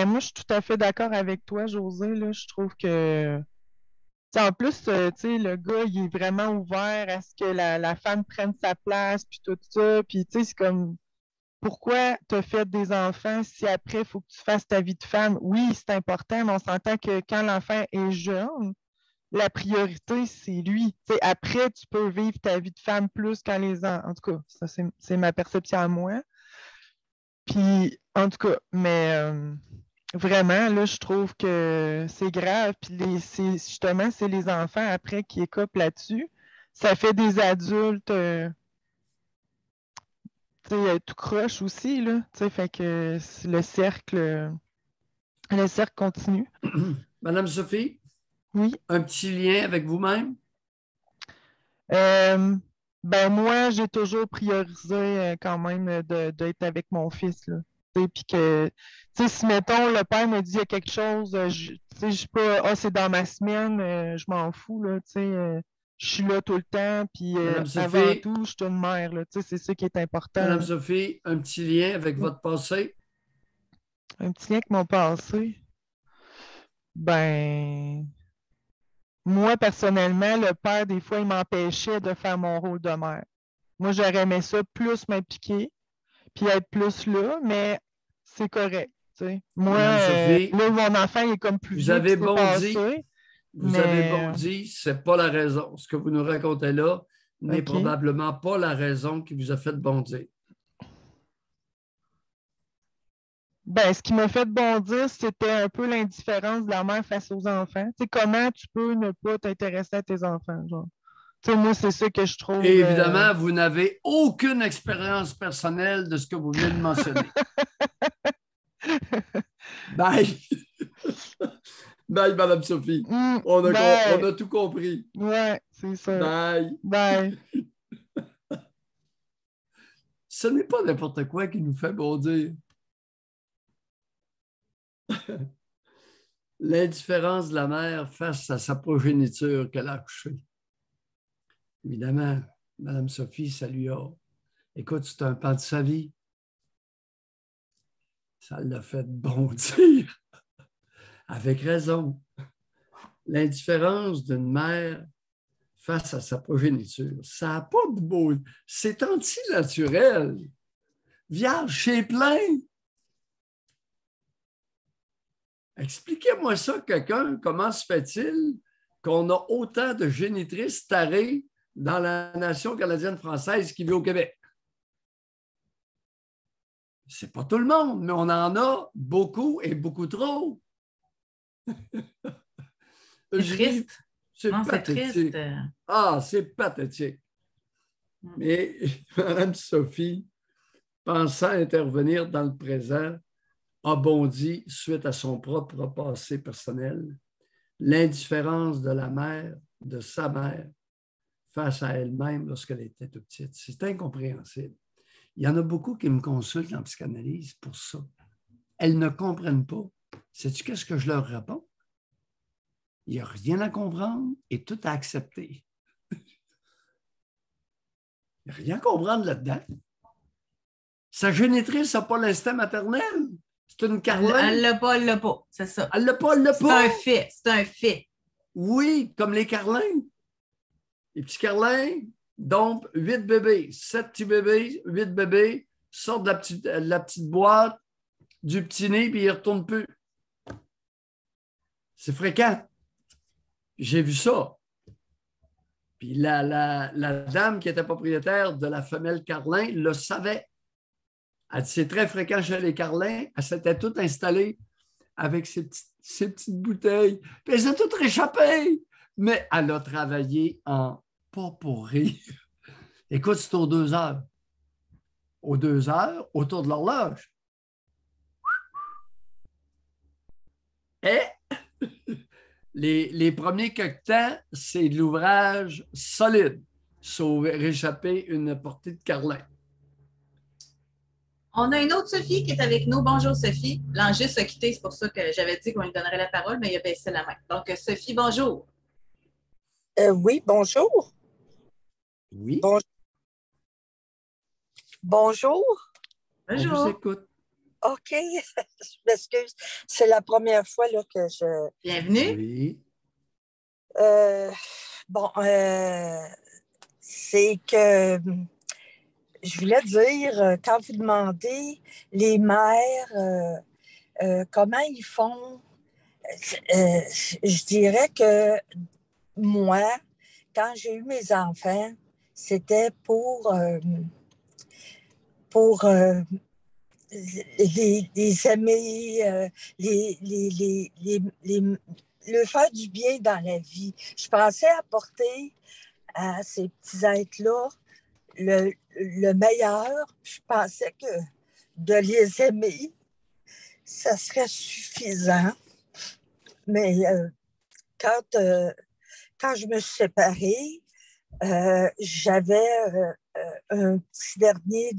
Moi, je suis tout à fait d'accord avec toi, Josée. Là. Je trouve que, en plus, le gars, il est vraiment ouvert à ce que la femme prenne sa place, puis tout ça. Puis, c'est comme, pourquoi tu as fait des enfants si après, il faut que tu fasses ta vie de femme? Oui, c'est important, mais on s'entend que quand l'enfant est jeune, la priorité, c'est lui. T'sais, après, tu peux vivre ta vie de femme plus quand les enfants. En tout cas, ça, c'est ma perception à moi. Puis, en tout cas, mais vraiment, là, je trouve que c'est grave. Puis, justement, c'est les enfants après qui écopent là-dessus. Ça fait des adultes tout croche aussi, là. Fait que le cercle continue. Madame Sophie? Oui. Un petit lien avec vous-même? Moi, j'ai toujours priorisé quand même d'être avec mon fils. Là. Puis que, si mettons, le père me dit qu'il y a quelque chose, je suis pas, c'est dans ma semaine, je m'en fous. Là, je suis là tout le temps. Puis avant tout, je suis une mère. C'est ça qui est important. Madame Sophie, un petit lien avec votre passé? Un petit lien avec mon passé? Moi, personnellement, le père, des fois, il m'empêchait de faire mon rôle de mère. Moi, j'aurais aimé ça plus m'impliquer, puis être plus là, mais c'est correct. T'sais. Moi, Sophie, là, mon enfant, il est comme plus vous avez bon dit. Vous avez mais... bon dit, c'est pas la raison. Ce que vous nous racontez là n'est probablement pas la raison qui vous a fait bondir. Ben, ce qui m'a fait bondir, c'était un peu l'indifférence de la mère face aux enfants. Tu sais, comment tu peux ne pas t'intéresser à tes enfants, genre. Tu sais, moi, c'est ça que je trouve. Et évidemment, vous n'avez aucune expérience personnelle de ce que vous venez de mentionner. Bye! Bye, Madame Sophie. On a tout compris. Ouais, c'est ça. Bye! Bye! Ce n'est pas n'importe quoi qui nous fait bondir. L'indifférence de la mère face à sa progéniture qu'elle a accouchée. Évidemment, Mme Sophie, ça lui a... Écoute, c'est un pan de sa vie. Ça l'a fait bondir. Avec raison. L'indifférence d'une mère face à sa progéniture, ça n'a pas de beau... C'est anti-naturel. Vierge, c'est plein. Expliquez-moi ça, quelqu'un, comment se fait-il qu'on a autant de génitrices tarées dans la nation canadienne-française qui vit au Québec? C'est pas tout le monde, mais on en a beaucoup et beaucoup trop. C'est triste. C'est non, pathétique. C'est triste. Ah, c'est pathétique. Mais Mme Sophie, pensant intervenir dans le présent, a bondi suite à son propre passé personnel, l'indifférence de la mère, de sa mère, face à elle-même lorsqu'elle était toute petite. C'est incompréhensible. Il y en a beaucoup qui me consultent en psychanalyse pour ça. Elles ne comprennent pas. Sais-tu qu'est-ce que je leur réponds? Il n'y a rien à comprendre et tout à accepter. Il n'y a rien à comprendre là-dedans. Sa génitrice n'a pas l'instinct maternel. C'est une carlin. Elle l'a pas, c'est ça. Elle l'a pas. C'est un fait. Oui, comme les carlins. Les petits carlins dompent 8 bébés, 7 petits bébés, 8 bébés, sortent de la petite boîte, du petit nez, puis ils ne retournent plus. C'est fréquent. J'ai vu ça. Puis la dame qui était propriétaire de la femelle carlin le savait. Elle dit, c'est très fréquent chez les carlins. Elle s'était toute installée avec ses petites bouteilles. Puis elles ont toutes réchappé. Mais elle a travaillé en pas pour rire. Écoute, c'est aux 2 heures. Aux 2 heures, autour de l'horloge. Et les premiers temps, c'est de l'ouvrage solide. Sauver, réchapper une portée de carlin. On a une autre Sophie qui est avec nous. Bonjour Sophie. L'enjeu s'est quitté, c'est pour ça que j'avais dit qu'on lui donnerait la parole, mais il a baissé la main. Donc Sophie, bonjour. Oui, bonjour. Oui. Bonjour. Bonjour. On vous écoute. OK. Je m'excuse. C'est la première fois là, que je... Bienvenue. Oui. C'est que je voulais dire, quand vous demandez les mères, comment ils font, je dirais que moi, quand j'ai eu mes enfants, c'était pour les aimer, leur faire du bien dans la vie. Je pensais apporter à ces petits êtres-là le meilleur. Je pensais que de les aimer, ça serait suffisant. Mais quand je me suis séparée, j'avais un petit dernier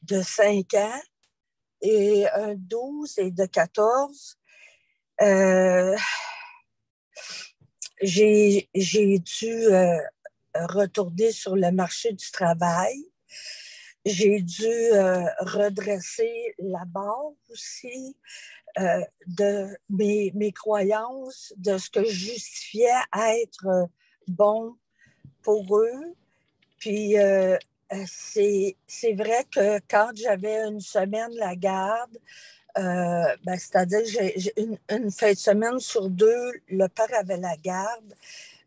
de 5 ans et un 12 et de 14. J'ai dû retourner sur le marché du travail. J'ai dû redresser la barre aussi de mes croyances, de ce que je justifiais être bon pour eux. Puis c'est vrai que quand j'avais une semaine la garde, c'est-à-dire j'ai une fin de semaine sur 2, le père avait la garde.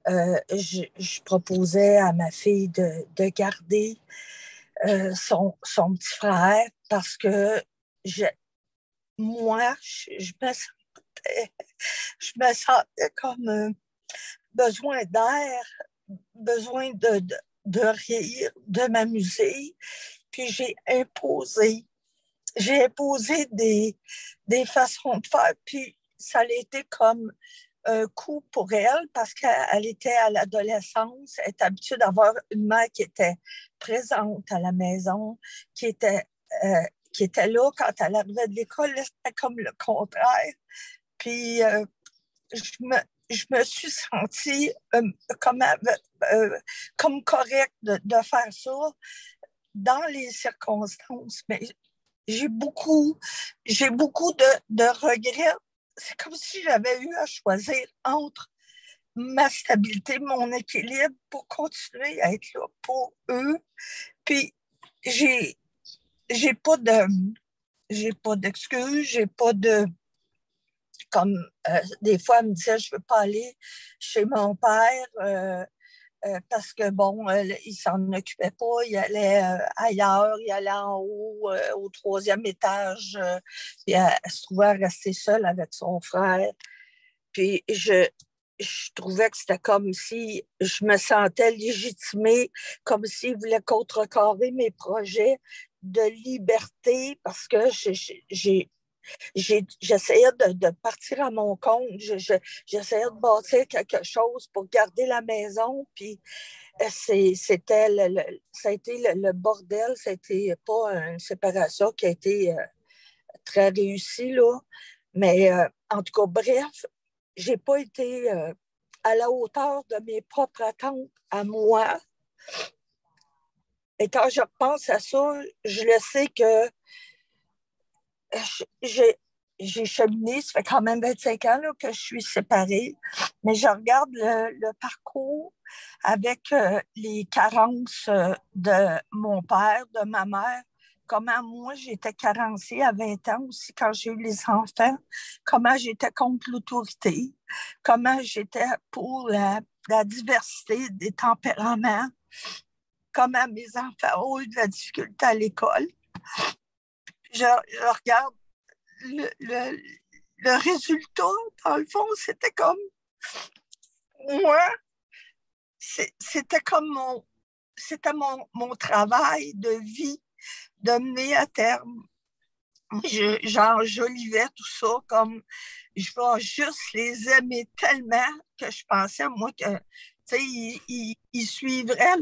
Je proposais à ma fille de garder son petit frère parce que moi, je me sentais comme besoin d'air, besoin de rire, de m'amuser. Puis j'ai imposé des façons de faire, puis ça a été comme un coup pour elle parce qu'elle était à l'adolescence, elle était habituée d'avoir une mère qui était présente à la maison, qui était, qui était là quand elle arrivait de l'école. C'était comme le contraire. Puis je me, je me suis sentie comme, comme correcte de faire ça dans les circonstances, mais j'ai beaucoup, j'ai beaucoup de regrets. C'est comme si j'avais eu à choisir entre ma stabilité, mon équilibre pour continuer à être là pour eux. Puis j'ai, j'ai pas de, j'ai pas d'excuses, j'ai pas de, comme des fois, elle me disait, je veux pas aller chez mon père. Parce que, bon, il s'en occupait pas, il allait ailleurs, il allait en haut, au troisième étage, puis elle se trouvait à rester seule avec son frère. Puis je trouvais que c'était comme si je me sentais légitimée, comme s'il voulait contrecarrer mes projets de liberté, parce que j'essayais de partir à mon compte. J'essayais de bâtir quelque chose pour garder la maison. Puis c'était ça a été le bordel. Ça a été pas une séparation qui a été très réussie, là. Mais en tout cas, bref, j'ai pas été à la hauteur de mes propres attentes à moi. Et quand je repense à ça, je le sais que j'ai cheminé, ça fait quand même 25 ans là, que je suis séparée, mais je regarde le parcours avec les carences de mon père, de ma mère, comment moi j'étais carencée à 20 ans aussi quand j'ai eu les enfants, comment j'étais contre l'autorité, comment j'étais pour la diversité des tempéraments, comment mes enfants ont eu de la difficulté à l'école. Je regarde le, le résultat, dans le fond, c'était comme moi, c'était comme c'était mon travail de vie de mener à terme. J'enjolivais tout ça comme je vais juste les aimer tellement que je pensais, moi, que ils suivraient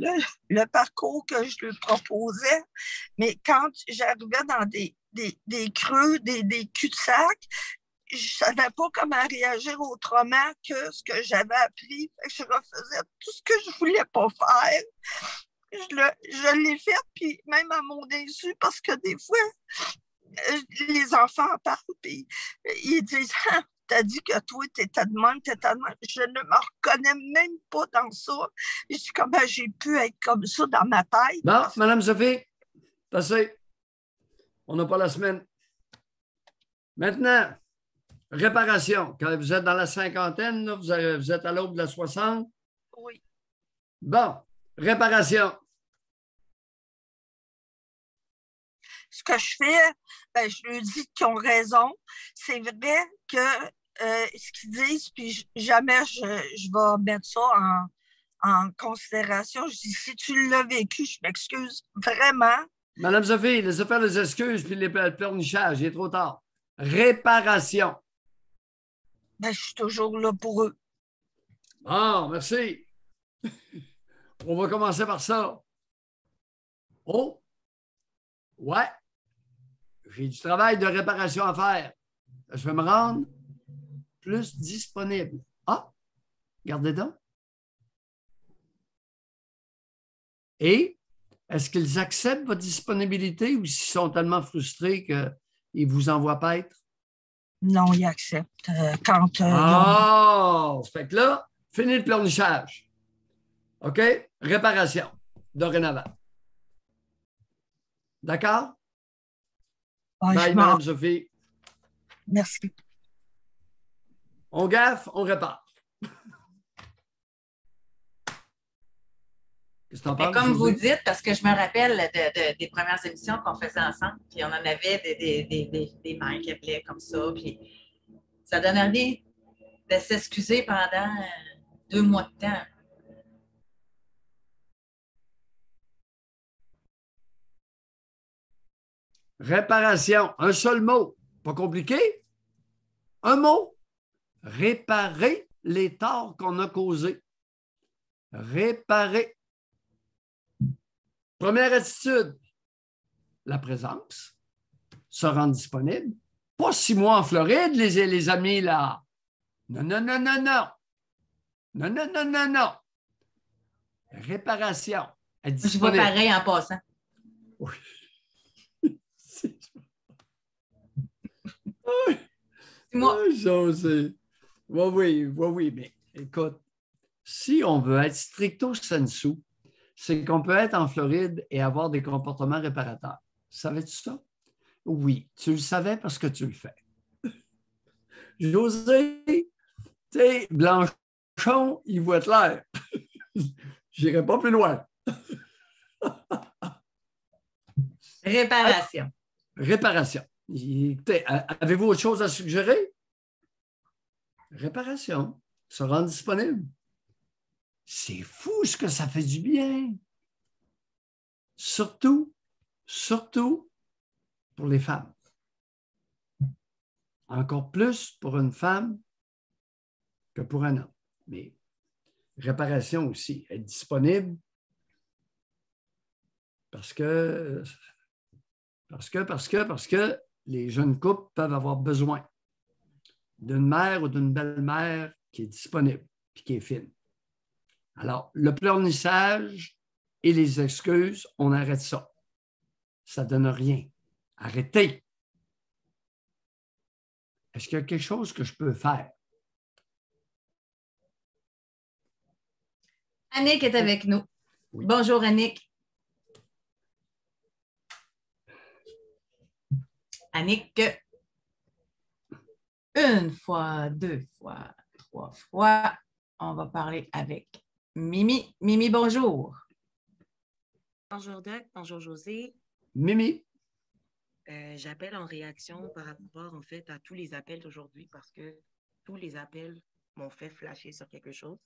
le parcours que je leur proposais. Mais quand j'arrivais dans des creux, des cul-de-sac, je ne savais pas comment réagir autrement que ce que j'avais appris. Je refaisais tout ce que je ne voulais pas faire. Je l'ai fait, puis même à mon insu, parce que des fois, les enfants en parlent, puis ils disent ah, t'as dit que toi, t'étais de même, t'étais de même. Je ne me reconnais même pas dans ça. Je dis comment j'ai pu être comme ça dans ma tête. Non, Madame Sophie, passez. On n'a pas la semaine. Maintenant, réparation. Quand vous êtes dans la cinquantaine, là, vous êtes à l'aube de la 60. Oui. Bon, réparation. Ce que je fais, ben, je leur dis qu'ils ont raison. C'est vrai que ce qu'ils disent, puis jamais je vais mettre ça en considération. Je dis, si tu l'as vécu, je m'excuse vraiment. Madame Sophie, laissez faire les excuses puis le pleurnichage. Il est trop tard. Réparation. Ben, je suis toujours là pour eux. Bon, merci. On va commencer par ça. Oh, ouais. J'ai du travail de réparation à faire. Je vais me rendre plus disponible. Ah, regardez donc. Et est-ce qu'ils acceptent votre disponibilité ou s'ils sont tellement frustrés qu'ils ne vous envoient pas être? Non, ils acceptent. Quand Fait que là, fini le pleurnichage. OK? Réparation, dorénavant. D'accord? Bye, Madame Sophie. Merci. On gaffe, on répare. Qu'est-ce que t'en Mais penses, comme vous José? dites, parce que je me rappelle des premières émissions qu'on faisait ensemble, puis on en avait des mères qui appelaient comme ça, puis ça donne envie de s'excuser pendant 2 mois de temps. Réparation, un seul mot. Pas compliqué? Un mot. Réparer les torts qu'on a causés. Réparer. Première attitude, la présence, se rendre disponible. Pas 6 mois en Floride, les amis, là. Non, non, non, non, non. Non, non, non, non, non. Réparation. Être Je vois disponible. pareil en passant. Oui. Moi. José. Oui, oui, oui, mais écoute, si on veut être stricto sensu, c'est qu'on peut être en Floride et avoir des comportements réparateurs. Savais-tu ça? Oui, tu le savais parce que tu le fais. José, tu sais, Blanchon, il voit clair. J'irai pas plus loin. Réparation. Réparation. Avez-vous autre chose à suggérer? Réparation. Se rendre disponible. C'est fou ce que ça fait du bien. Surtout pour les femmes. Encore plus pour une femme que pour un homme. Mais réparation aussi, être disponible parce que les jeunes couples peuvent avoir besoin d'une mère ou d'une belle-mère qui est disponible et qui est fine. Alors, le pleurnichage et les excuses, on arrête ça. Ça ne donne rien. Arrêtez. Est-ce qu'il y a quelque chose que je peux faire? Annick est avec nous. Oui. Bonjour, Annick. Annick, 1 fois, 2 fois, 3 fois, on va parler avec Mimi. Mimi, bonjour. Bonjour Doc, bonjour José. Mimi. J'appelle en réaction par rapport en fait à tous les appels d'aujourd'hui parce que tous les appels m'ont fait flasher sur quelque chose.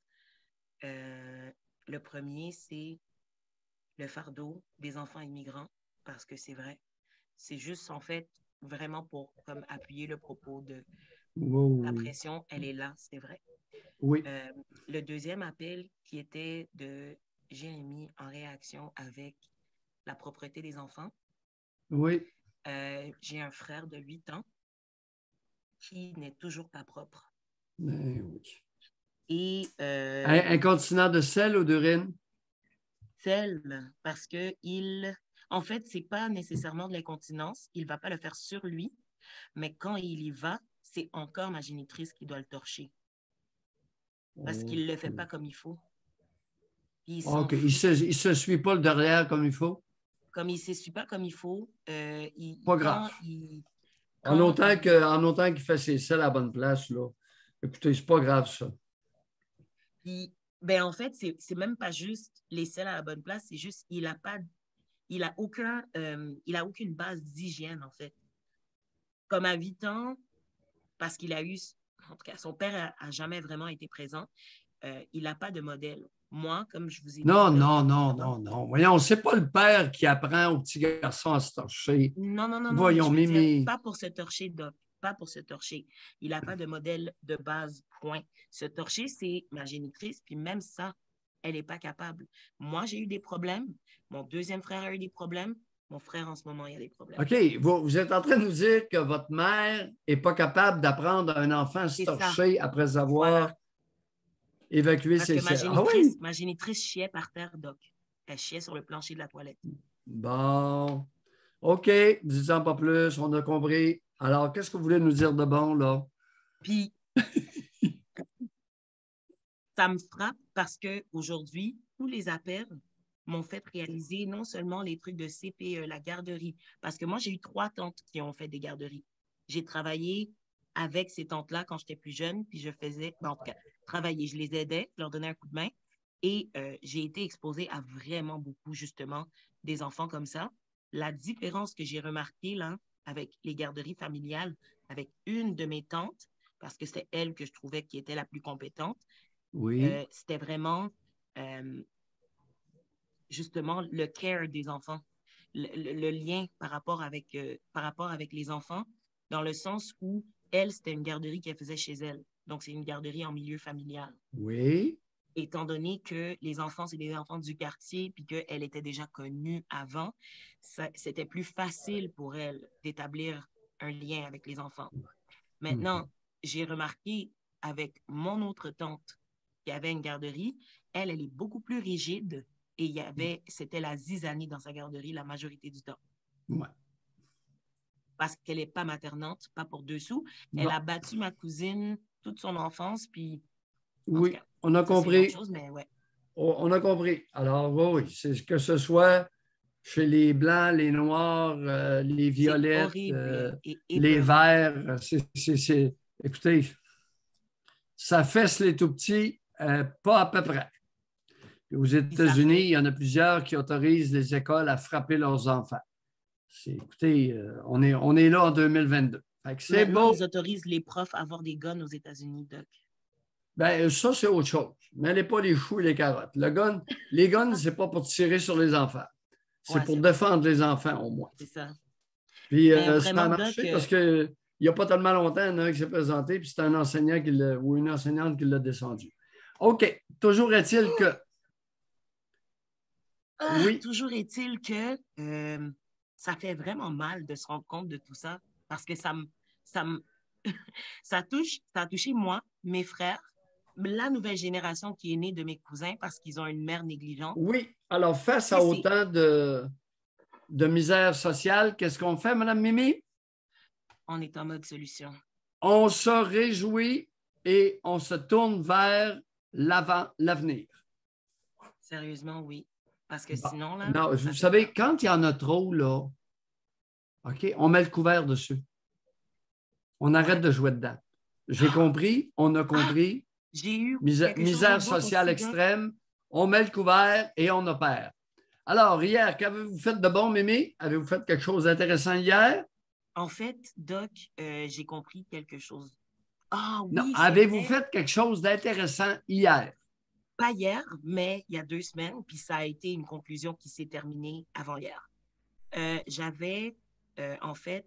Le premier, c'est le fardeau des enfants immigrants parce que c'est vrai. C'est juste en fait vraiment pour comme appuyer le propos de la pression, elle est là, c'est vrai. Oui. Le deuxième appel qui était de Jérémy en réaction avec la propreté des enfants. Oui. J'ai un frère de 8 ans qui n'est toujours pas propre. Mais oui. Et incontinent de sel ou d'urine? Sel, parce que en fait, c'est pas nécessairement de l'incontinence, il va pas le faire sur lui, mais quand il y va, c'est encore ma génitrice qui doit le torcher. Parce qu'il le fait pas comme il faut. OK. Il se suit pas le derrière comme il faut? Comme il ne s'essuie pas comme il faut, pas grave. En autant qu'il fait ses selles à la bonne place, là. Écoutez, c'est pas grave, ça. Puis, ben, en fait, c'est même pas juste les selles à la bonne place, c'est juste il a aucune base d'hygiène, en fait. Comme à 8 ans, parce qu'il a eu, en tout cas, son père a jamais vraiment été présent, il n'a pas de modèle. Moi, comme je vous ai dit... Non. Voyons, c'est pas le père qui apprend aux petits garçons à se torcher. Non. Voyons, Mimi. Pas pour se torcher, Doc. Pas pour se torcher. Il n'a pas de modèle de base, point. Se torcher, c'est ma génitrice, puis même ça, elle n'est pas capable. Moi, j'ai eu des problèmes. Mon deuxième frère a eu des problèmes. Mon frère, en ce moment, il a des problèmes. OK. Vous êtes en train de nous dire que votre mère n'est pas capable d'apprendre à un enfant à se torcher après avoir... évacuer ses selles. Ma génitrice chiait par terre, Doc. Elle chiait sur le plancher de la toilette. Bon. OK. Disons pas plus. On a compris. Alors, qu'est-ce que vous voulez nous dire de bon, là? Puis, ça me frappe parce qu'aujourd'hui, tous les appels m'ont fait réaliser non seulement les trucs de CPE, la garderie, parce que moi, j'ai eu 3 tantes qui ont fait des garderies. J'ai travaillé avec ces tantes-là quand j'étais plus jeune, puis je faisais, en tout cas, travailler. Je les aidais, je leur donnais un coup de main. Et j'ai été exposée à vraiment beaucoup, justement, des enfants comme ça. La différence que j'ai remarquée, là, avec les garderies familiales, avec une de mes tantes, parce que c'est elle que je trouvais qui était la plus compétente, Oui. c'était vraiment, justement, le care des enfants, le lien par rapport avec les enfants, dans le sens où elle, c'était une garderie qu'elle faisait chez elle. Donc, c'est une garderie en milieu familial. Oui. Étant donné que les enfants, c'est des enfants du quartier, puis qu'elle était déjà connue avant, c'était plus facile pour elle d'établir un lien avec les enfants. Maintenant, j'ai remarqué avec mon autre tante qui avait une garderie, elle est beaucoup plus rigide et c'était la zizanie dans sa garderie la majorité du temps. Ouais. Parce qu'elle n'est pas maternante, pas pour deux sous. Elle a battu ma cousine toute son enfance, puis... Oui, cas, on a compris. Chose, mais ouais. On a compris. Alors, oui, c'est que ce soit chez les Blancs, les Noirs, les Violettes, les Verts, écoutez, ça fesse les tout-petits, pas à peu près. Aux États-Unis, il y en a plusieurs qui autorisent les écoles à frapper leurs enfants. Écoutez, on est là en 2022. C'est Maintenant, beau. ils autorisent les profs à avoir des guns aux États-Unis, Doc. Bien, ça, c'est autre chose. Mêlez pas les choux et les carottes. Les guns, c'est pas pour tirer sur les enfants. C'est pour défendre les enfants, au moins. C'est ça. Puis, ça a marché parce qu'il n'y a pas tellement longtemps, il y en a un qui s'est présenté, puis c'est un enseignant ou une enseignante qui l'a descendu. OK. Toujours est-il que... Oui. Toujours est-il que ça fait vraiment mal de se rendre compte de tout ça parce que ça a touché moi, mes frères, la nouvelle génération qui est née de mes cousins parce qu'ils ont une mère négligente. Oui. Alors, face à autant de misère sociale, qu'est-ce qu'on fait, Mme Mimi? On est en mode solution. On se réjouit et on se tourne vers l'avenir. Sérieusement, oui. Parce que sinon, là... Non, vous savez, quand il y en a trop, là, OK, on met le couvert dessus. On arrête de jouer dedans. J'ai compris, on a compris. J'ai eu misère sociale extrême, on met le couvert et on opère. Alors, hier, qu'avez-vous fait de bon, Mimi? Avez-vous fait quelque chose d'intéressant hier? En fait, Doc, j'ai compris quelque chose. Ah oui, non, avez-vous fait quelque chose d'intéressant hier? Pas hier, mais il y a 2 semaines, puis ça a été une conclusion qui s'est terminée avant hier. J'avais, en fait,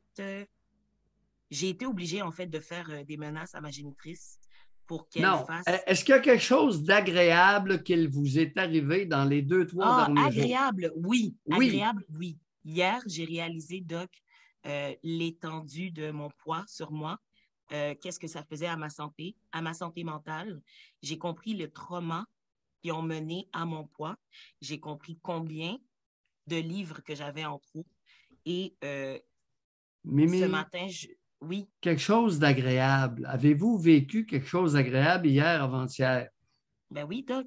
j'ai été obligée, en fait, de faire des menaces à ma génitrice pour qu'elle fasse... Est-ce qu'il y a quelque chose d'agréable qu'il vous est arrivé dans les 2-3 derniers agréable, jours? Oui. Agréable, oui. Hier, j'ai réalisé, Doc, l'étendue de mon poids sur moi. Qu'est-ce que ça faisait à ma santé mentale. J'ai compris le trauma qui ont mené à mon poids. J'ai compris combien de livres que j'avais en trop. Et Mimi, ce matin, oui. Quelque chose d'agréable. Avez-vous vécu quelque chose d'agréable hier, avant-hier? Ben oui, Doc.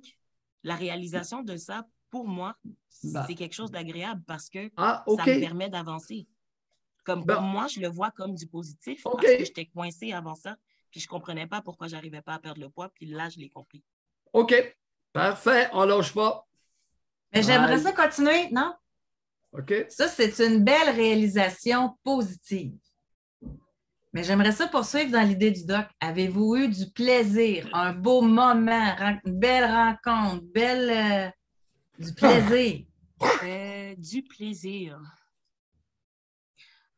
La réalisation de ça, pour moi, c'est quelque chose d'agréable parce que ça me permet d'avancer. Comme pour moi, je le vois comme du positif parce que j'étais coincée avant ça, puis je ne comprenais pas pourquoi je n'arrivais pas à perdre le poids, puis là, je l'ai compris. OK. Parfait. On ne lâche pas. Mais j'aimerais ça continuer, non? OK. Ça, c'est une belle réalisation positive. Mais j'aimerais ça poursuivre dans l'idée du doc. Avez-vous eu du plaisir, un beau moment, une belle rencontre, du plaisir? Du plaisir.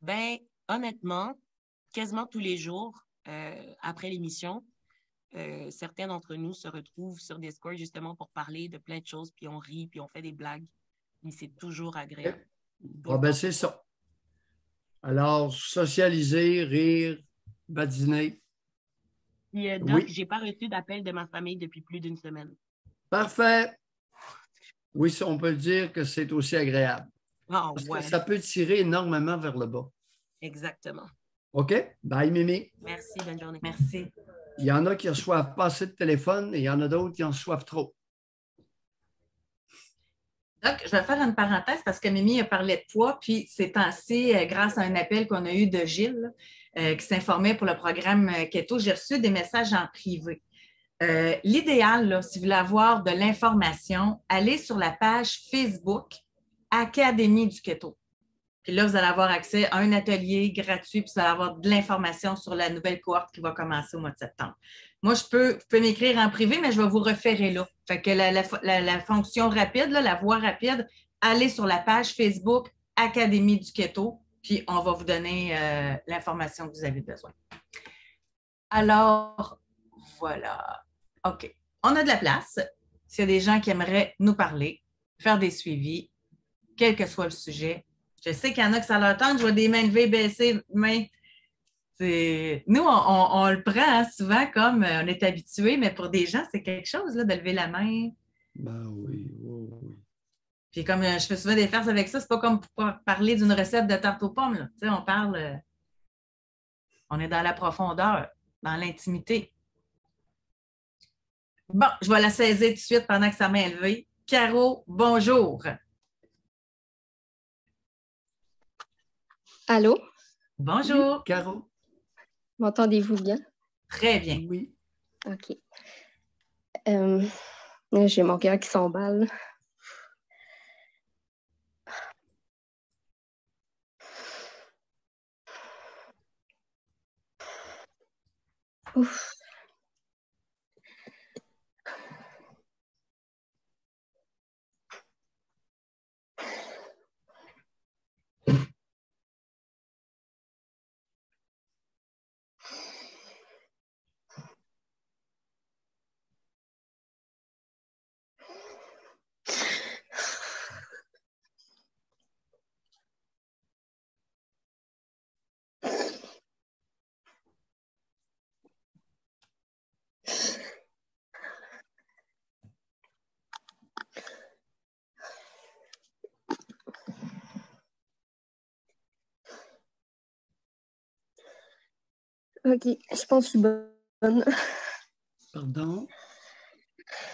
Ben, honnêtement, quasiment tous les jours, après l'émission, certains d'entre nous se retrouvent sur Discord justement pour parler de plein de choses, puis on rit, puis on fait des blagues. Mais c'est toujours agréable. Ben c'est ça. Alors, socialiser, rire, badiner. Puis, Doc, j'ai pas reçu d'appel de ma famille depuis plus d'1 semaine. Parfait. Oui, on peut le dire que c'est aussi agréable. Parce que ça peut tirer énormément vers le bas. Exactement. OK? Bye, Mimi. Merci, bonne journée. Merci. Il y en a qui reçoivent pas assez de téléphone et il y en a d'autres qui en reçoivent trop. Donc, je vais faire une parenthèse parce que Mimi a parlé de poids, puis ces temps-ci, grâce à un appel qu'on a eu de Gilles, qui s'informait pour le programme Keto, j'ai reçu des messages en privé. L'idéal, là, si vous voulez avoir de l'information, allez sur la page Facebook Académie du Keto. Puis là, vous allez avoir accès à un atelier gratuit, puis vous allez avoir de l'information sur la nouvelle cohorte qui va commencer au mois de septembre. Moi, vous pouvez m'écrire en privé, mais je vais vous référer là. Fait que la fonction rapide, là, la voie rapide, allez sur la page Facebook Académie du Keto, puis on va vous donner l'information que vous avez besoin. Alors, voilà. OK. On a de la place. S'il y a des gens qui aimeraient nous parler, faire des suivis, quel que soit le sujet. Je sais qu'il y en a que ça leur tente. Je vois des mains levées, baissées, mais nous, on le prend hein, souvent comme on est habitué, mais pour des gens, c'est quelque chose là, de lever la main. Ben oui, oui, oui. Puis comme je fais souvent des farces avec ça, c'est pas comme pour parler d'une recette de tarte aux pommes. Là. Tu sais, on parle, on est dans la profondeur, dans l'intimité. Bon, je vais la saisir tout de suite pendant que sa main est levée. Caro, bonjour. Allô? Bonjour. Oui, Caro. M'entendez-vous bien? Très bien. Oui. OK. J'ai mon cœur qui s'emballe. Ouf. OK, je pense que je suis bonne. Pardon?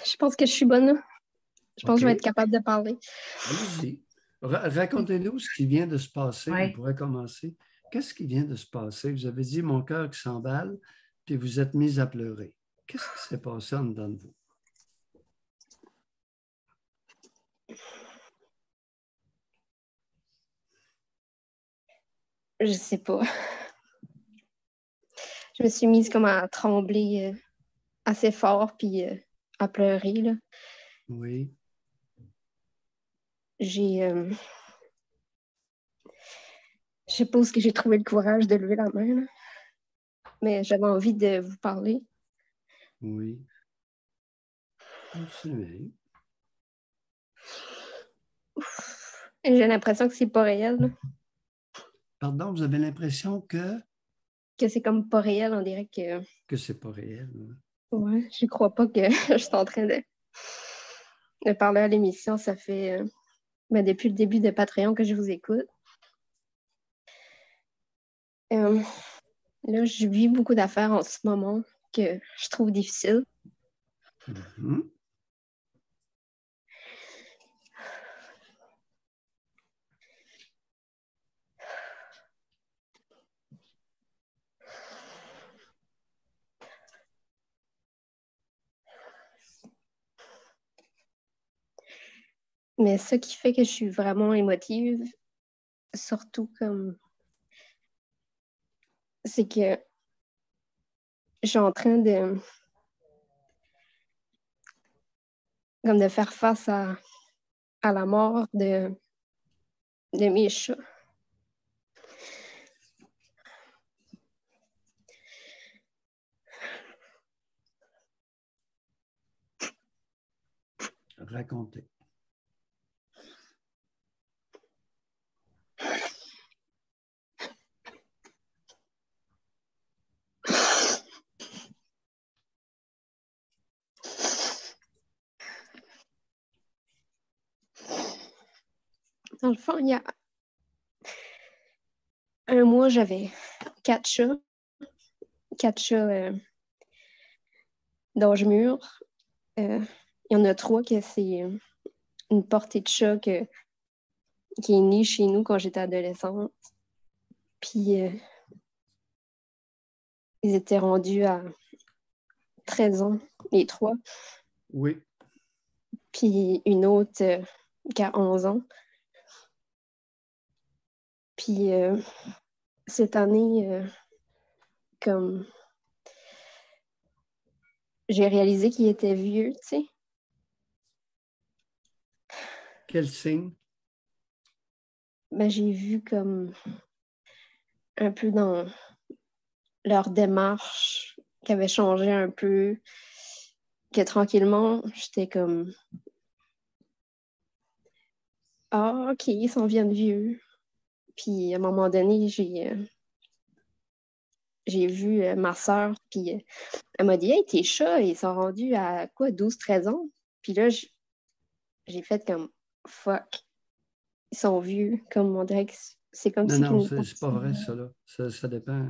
Je pense que je suis bonne. Je pense que je vais OK. être capable de parler. Allez-y. Racontez-nous ce qui vient de se passer. Oui. On pourrait commencer. Qu'est-ce qui vient de se passer? Vous avez dit mon cœur qui s'emballe, puis vous êtes mis à pleurer. Qu'est-ce qui s'est passé en dedans de vous? Je sais pas. Je me suis mise comme à trembler assez fort puis à pleurer. Là. Oui. Je sais pas où est-ce que j'ai trouvé le courage de lever la main, là. Mais j'avais envie de vous parler. Oui. Continuez. J'ai l'impression que c'est pas réel. Là. Pardon, vous avez l'impression Que c'est comme pas réel, on dirait que c'est pas réel. Hein? ouais, je crois pas que je suis en train de parler à l'émission. Ça fait depuis le début de Patreon que je vous écoute. Là, je vis beaucoup d'affaires en ce moment que je trouve difficiles. Mm-hmm. Mais ce qui fait que je suis vraiment émotive, surtout c'est que je suis en train de faire face à la mort de mes chats. Racontez. Dans le fond, il y a un mois, j'avais 4 chats. 4 chats d'âge mûr. Il y en a 3 que c'est une portée de chat qui est née chez nous quand j'étais adolescente. Puis ils étaient rendus à 13 ans, les trois. Oui. Puis une autre qui a 11 ans. Puis cette année, comme j'ai réalisé qu'il était vieux, tu sais. Quel signe? Ben, j'ai vu comme un peu dans leur démarche qui avait changé un peu, que tranquillement, j'étais comme ah, OK, ils s'en viennent vieux. Puis à un moment donné, j'ai vu ma soeur, puis elle m'a dit hey, tes chats, ils sont rendus à quoi, 12-13 ans? Puis là, j'ai fait comme fuck, ils sont vieux, comme on dirait que c'est comme si. Non, c'est pas vrai, ça, là. Ça dépend.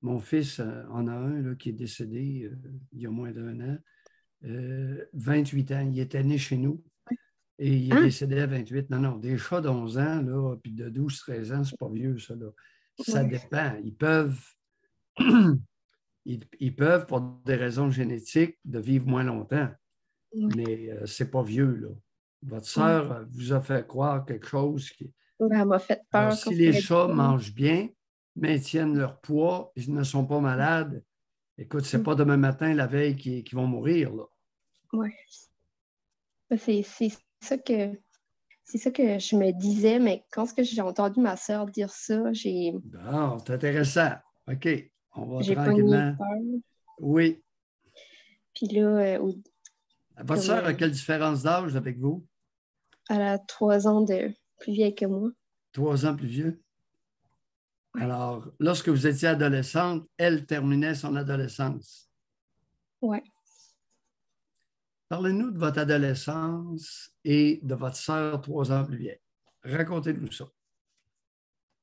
Mon fils en a un là, qui est décédé il y a moins d'1 an. 28 ans. Il était né chez nous et il est décédé à 28. Non, des chats d'11 ans, là, puis de 12-13 ans, c'est pas vieux, ça, là. Ça dépend. Ils peuvent, ils peuvent, pour des raisons génétiques, de vivre moins longtemps. Mais c'est pas vieux, là. Votre sœur vous a fait croire quelque chose qui. Elle m'a fait peur. Alors, si les chats mangent bien, maintiennent leur poids, ils ne sont pas malades, écoute, c'est pas demain matin, la veille, qu'ils vont mourir, là. Oui. C'est ça que je me disais, mais quand j'ai entendu ma soeur dire ça, Bon, c'est intéressant. OK. On va j'ai tranquillement. peur. Oui. Puis là, votre sœur a quelle différence d'âge avec vous? Elle a 3 ans de plus vieille que moi. 3 ans plus vieux? Oui. Alors, lorsque vous étiez adolescente, elle terminait son adolescence. Oui. Parlez-nous de votre adolescence et de votre sœur 3 ans plus vieille. Racontez-nous ça.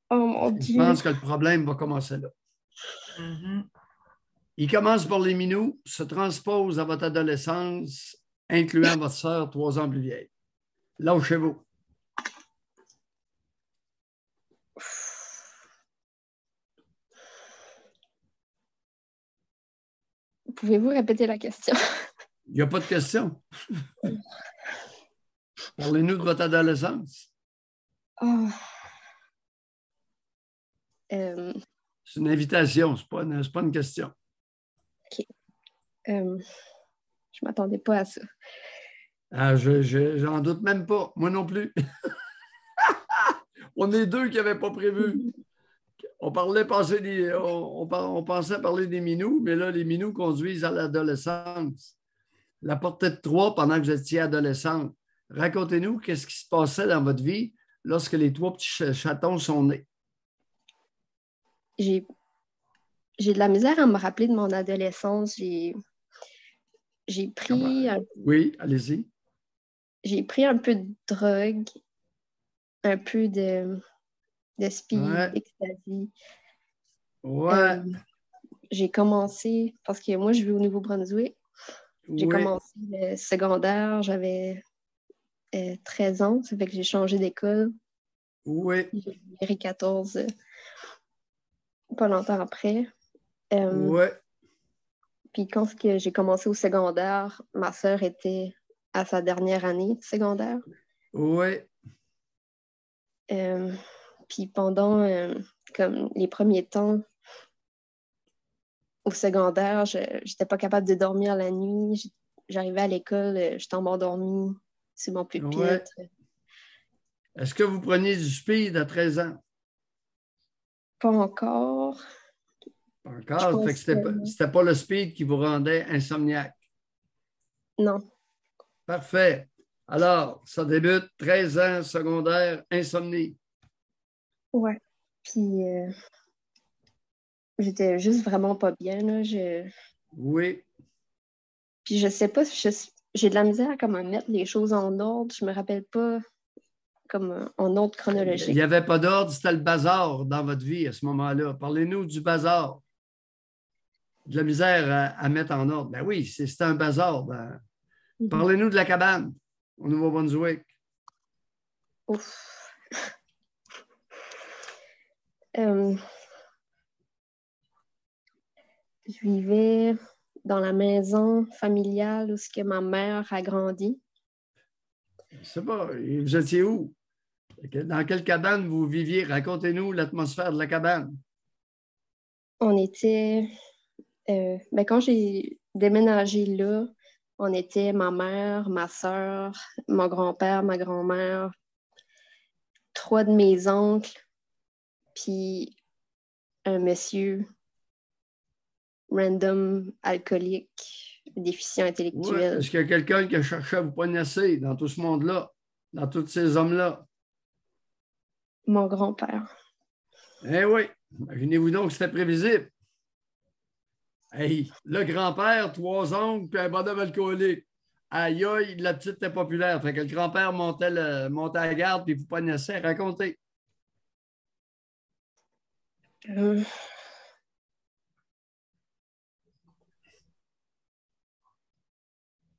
Oh mon Dieu. Je pense que le problème va commencer là. Il commence par les minous, se transpose à votre adolescence, incluant votre sœur 3 ans plus vieille. Lâchez-vous. Pouvez-vous répéter la question? Il n'y a pas de question. Parlez-nous de votre adolescence. Oh. C'est une invitation, ce n'est pas une question. OK. Je ne m'attendais pas à ça. Ah, j'en doute même pas. Moi non plus. On est deux qui n'avaient pas prévu. On pensait parler des minous, mais là, les minous conduisent à l'adolescence. La portée de 3 pendant que vous étiez adolescente. Racontez-nous qu'est-ce qui se passait dans votre vie lorsque les 3 petits chatons sont nés. J'ai de la misère à me rappeler de mon adolescence. J'ai pris... Oui, allez-y. J'ai pris un peu de drogue, un peu de speed, d'ecstasy. Ouais. J'ai commencé, parce que moi, je vis au Nouveau-Brunswick. J'ai commencé le secondaire, j'avais 13 ans, ça fait que j'ai changé d'école. Oui. J'ai numéro 14 pas longtemps après. Puis quand j'ai commencé au secondaire, ma sœur était à sa dernière année de secondaire. Oui. Puis pendant comme les premiers temps au secondaire, je n'étais pas capable de dormir la nuit. J'arrivais à l'école, je tombais endormie sur mon pupitre. Est-ce que vous preniez du speed à 13 ans? Pas encore. Pas encore? Fait que c'était pas le speed qui vous rendait insomniaque? Non. Parfait. Alors, ça débute 13 ans, secondaire, insomnie. Ouais. Puis, j'étais juste vraiment pas bien, là. Oui. Puis, je sais pas, j'ai de la misère comme à mettre les choses en ordre. Je me rappelle pas comme en ordre chronologique. Il n'y avait pas d'ordre, c'était le bazar dans votre vie à ce moment-là. Parlez-nous du bazar. De la misère à mettre en ordre. Ben oui, c'était un bazar. Parlez-nous de la cabane au Nouveau-Brunswick. Ouf. Je vivais dans la maison familiale où ce que ma mère a grandi. Je sais pas, vous étiez où? Dans quelle cabane vous viviez? Racontez-nous l'atmosphère de la cabane. On était... quand j'ai déménagé là, on était ma mère, ma soeur, mon grand-père, ma grand-mère, 3 de mes oncles, puis un monsieur random, alcoolique, déficient Ouais. intellectuel. Est-ce qu'il y a quelqu'un qui a cherché à vous poignasser dans tout ce monde-là, dans tous ces hommes-là? Mon grand-père. Eh oui, imaginez-vous donc que c'était prévisible. Hey, le grand-père, 3 oncles, puis un bonhomme alcoolique. Aïe, aïe, la petite était populaire. Fait que le grand-père montait à la garde, puis vous poignassait. Racontez. Euh,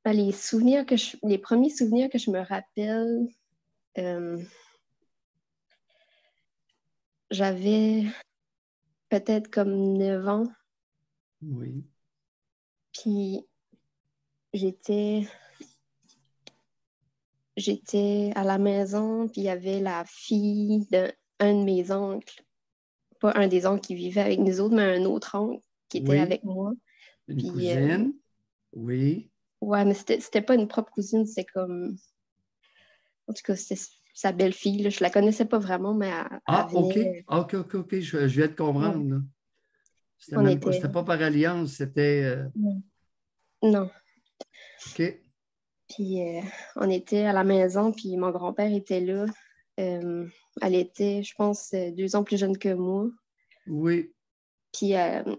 les premiers souvenirs que je me rappelle, j'avais peut-être comme 9 ans, Oui. puis j'étais à la maison, puis il y avait la fille d'un de mes oncles, pas un des oncles qui vivait avec nous autres, mais un autre oncle qui était Oui. avec moi. Une Puis, cousine. Oui. Ouais, mais c'était pas une propre cousine, c'était comme... En tout cas, c'était sa belle-fille, là. Je la connaissais pas vraiment, mais elle OK. venait... OK. Je viens de comprendre. Là. C'était On même pas, était... c'était pas par alliance, c'était. Non. OK. Puis on était à la maison, puis mon grand-père était là. Elle était, je pense, 2 ans plus jeune que moi. Oui. Puis elle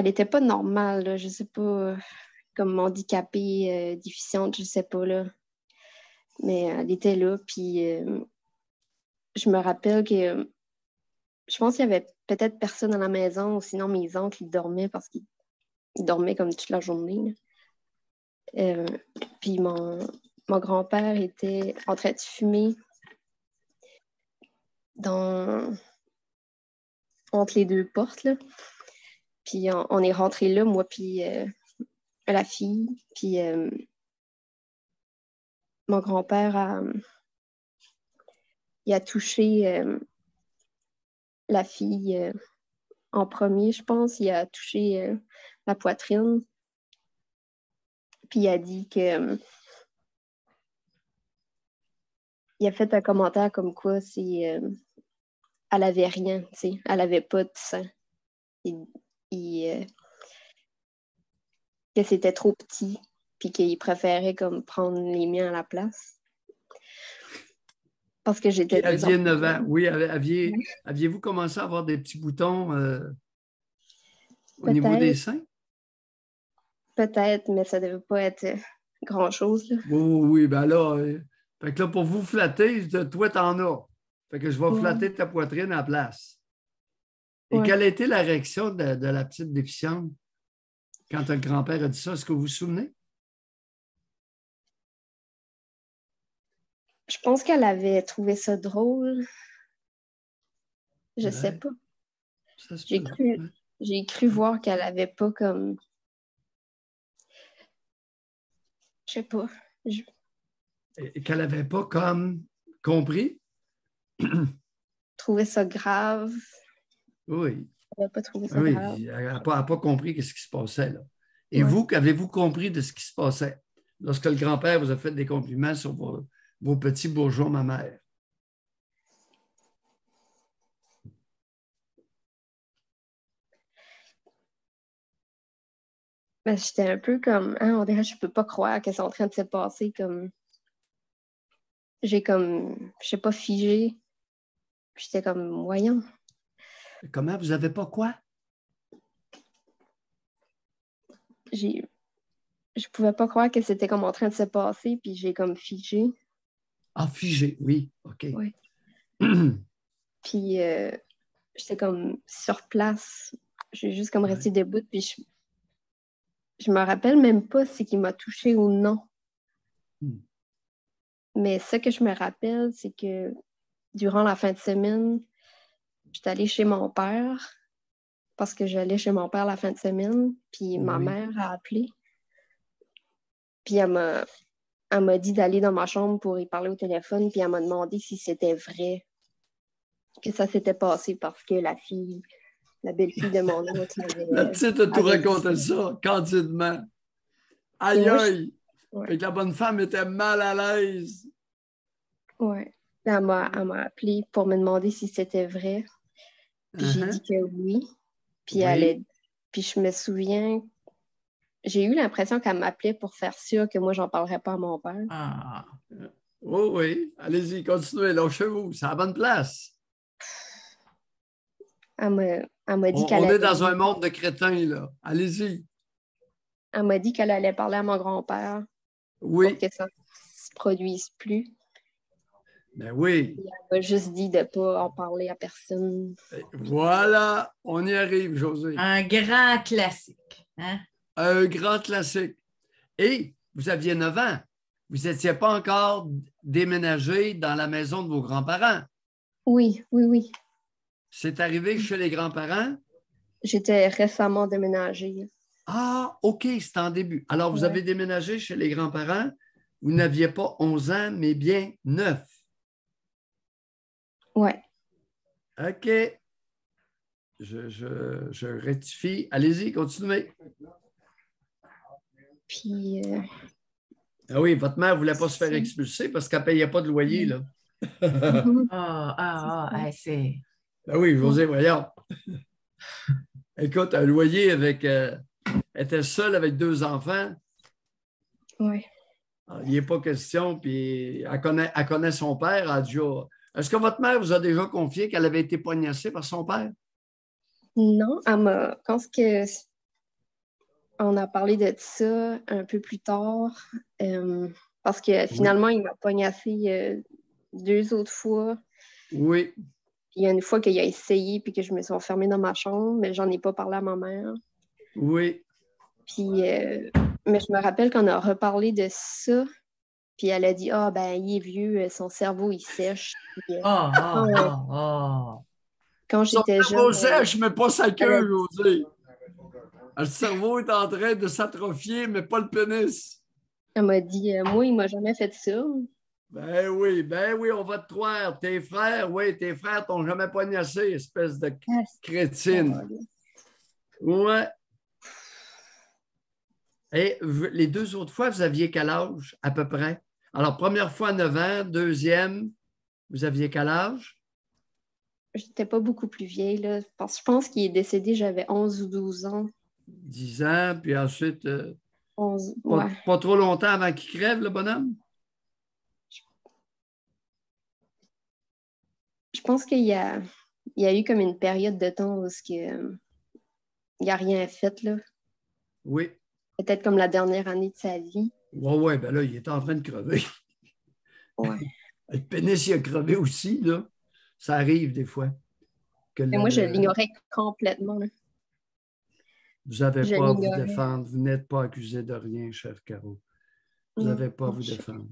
était pas normale, là. Je sais pas, comme handicapée, déficiente, je sais pas, là. Mais elle était là, puis je me rappelle que je pense qu'il y avait peut-être personne à la maison, ou sinon mes oncles, ils dormaient parce qu'ils dormaient comme toute la journée, là. Puis mon grand-père était en train de fumer entre les 2 portes, là. Puis on est rentré là, moi puis la fille. Puis mon grand-père il a touché la fille en premier, je pense. Il a touché la poitrine. Puis il a dit que... il a fait un commentaire comme quoi elle avait rien, tu sais. Elle avait pas de sang. Que c'était trop petit, puis qu'il préférait comme prendre les miens à la place. Parce que j'étais 2 ans. Aviez 9 ans. Oui, aviez-vous commencé à avoir des petits boutons au niveau des seins? Peut-être, mais ça devait pas être grand-chose, là. Oui, ben là, fait que là, pour vous flatter, toi, t'en as. Fait que je vais flatter ta poitrine à la place. Et quelle a été la réaction de la petite déficiente quand le grand-père a dit ça? Est-ce que vous vous souvenez? Je pense qu'elle avait trouvé ça drôle. Je sais pas. J'ai cru voir qu'elle avait pas comme... Je sais pas. Et qu'elle n'avait pas comme compris? Trouvé ça grave. Oui. Elle n'a pas trouvé ça grave. Elle n'a pas compris ce qui se passait, là. Et vous, qu'avez-vous compris de ce qui se passait lorsque le grand-père vous a fait des compliments sur vos petits bourgeons, ma mère? Ben, j'étais un peu comme, on dirait, je peux pas croire que c'est en train de se passer comme... J'ai comme, je sais pas, figé. J'étais comme, voyons. Comment? Vous n'avez pas quoi? Je pouvais pas croire que c'était comme en train de se passer, puis j'ai comme figé. Ah, figé, oui, OK. Oui. Puis j'étais comme sur place. J'ai juste comme resté debout, puis je me rappelle même pas si il m'a touché ou non. Mais ce que je me rappelle, c'est que durant la fin de semaine, j'étais allée chez mon père, parce que j'allais chez mon père la fin de semaine, puis ma Oui. mère a appelé. Puis elle m'a dit d'aller dans ma chambre pour y parler au téléphone, puis elle m'a demandé si c'était vrai que ça s'était passé parce que la belle-fille de mon oncle La petite a tout avait dit raconté ça, candidement. Aïe, moi, aïe! ouais. Fait que la bonne femme était mal à l'aise. Ouais. Elle m'a appelé pour me demander si c'était vrai. Puis j'ai dit que oui. Puis Oui. puis je me souviens, j'ai eu l'impression qu'elle m'appelait pour faire sûr que moi, j'en parlerais pas à mon père. Ah. Oh oui, allez-y, continuez, lâchez-vous, c'est à la bonne place. Elle m'a dit qu'elle On est allait dans un monde de crétins, là. Allez-y. Elle m'a dit qu'elle allait parler à mon grand-père Oui. pour que ça ne se produise plus. Ben oui. Puis elle m'a juste dit de ne pas en parler à personne. Voilà, on y arrive, José. Un grand classique. Hein? Un grand classique. Et vous aviez 9 ans. Vous n'étiez pas encore déménagé dans la maison de vos grands-parents. Oui. C'est arrivé chez les grands-parents? J'étais récemment déménagée. Ah, OK, c'est en début. Alors, vous avez déménagé chez les grands-parents. Vous n'aviez pas 11 ans, mais bien 9. Oui. OK. Je rectifie. Allez-y, continuez. Puis... Ah oui, votre mère ne voulait pas se faire expulser parce qu'elle ne payait pas de loyer, là. C'est... Ben oui, José, voyons. Écoute, un loyer avec... était seule avec 2 enfants. Oui. Il n'est pas question, puis elle connaît son père. Elle a déjà... Est-ce que votre mère vous a déjà confié qu'elle avait été poignassée par son père? Non, quand on a parlé de ça un peu plus tard, parce que finalement, il m'a pognassé 2 autres fois. Oui. Il y a une fois qu'il a essayé puis que je me suis enfermée dans ma chambre, mais j'en ai pas parlé à ma mère. Oui. Puis, mais je me rappelle qu'on a reparlé de ça, puis elle a dit « Ah, ben, il est vieux, son cerveau, il sèche. » Quand j'étais jeune... Son cerveau sèche, mais pas sa queue, José. Le cerveau est en train de s'atrophier, mais pas le pénis. Elle m'a dit « Moi, il m'a jamais fait ça. » Ben oui, on va te croire. Tes frères t'ont jamais pognassé, espèce de crétine. Ouais. Et les 2 autres fois, vous aviez quel âge, à peu près? Alors, première fois, 9 ans. Deuxième, vous aviez quel âge? J'étais pas beaucoup plus vieille, là, parce que je pense qu'il est décédé, j'avais 11 ou 12 ans. 10 ans, puis ensuite, 11, pas trop longtemps avant qu'il crève, le bonhomme? Je pense qu'il y a eu comme une période de temps où il n'a rien fait, là. Oui. Peut-être comme la dernière année de sa vie. Oui, ben là, il est en train de crever. Ouais. Le pénis, il a crevé aussi, là. Ça arrive des fois. Mais moi, je l'ignorais complètement, là. Vous n'avez pas à vous défendre. Vous n'êtes pas accusé de rien, cher Caro. Vous n'avez pas à vous défendre.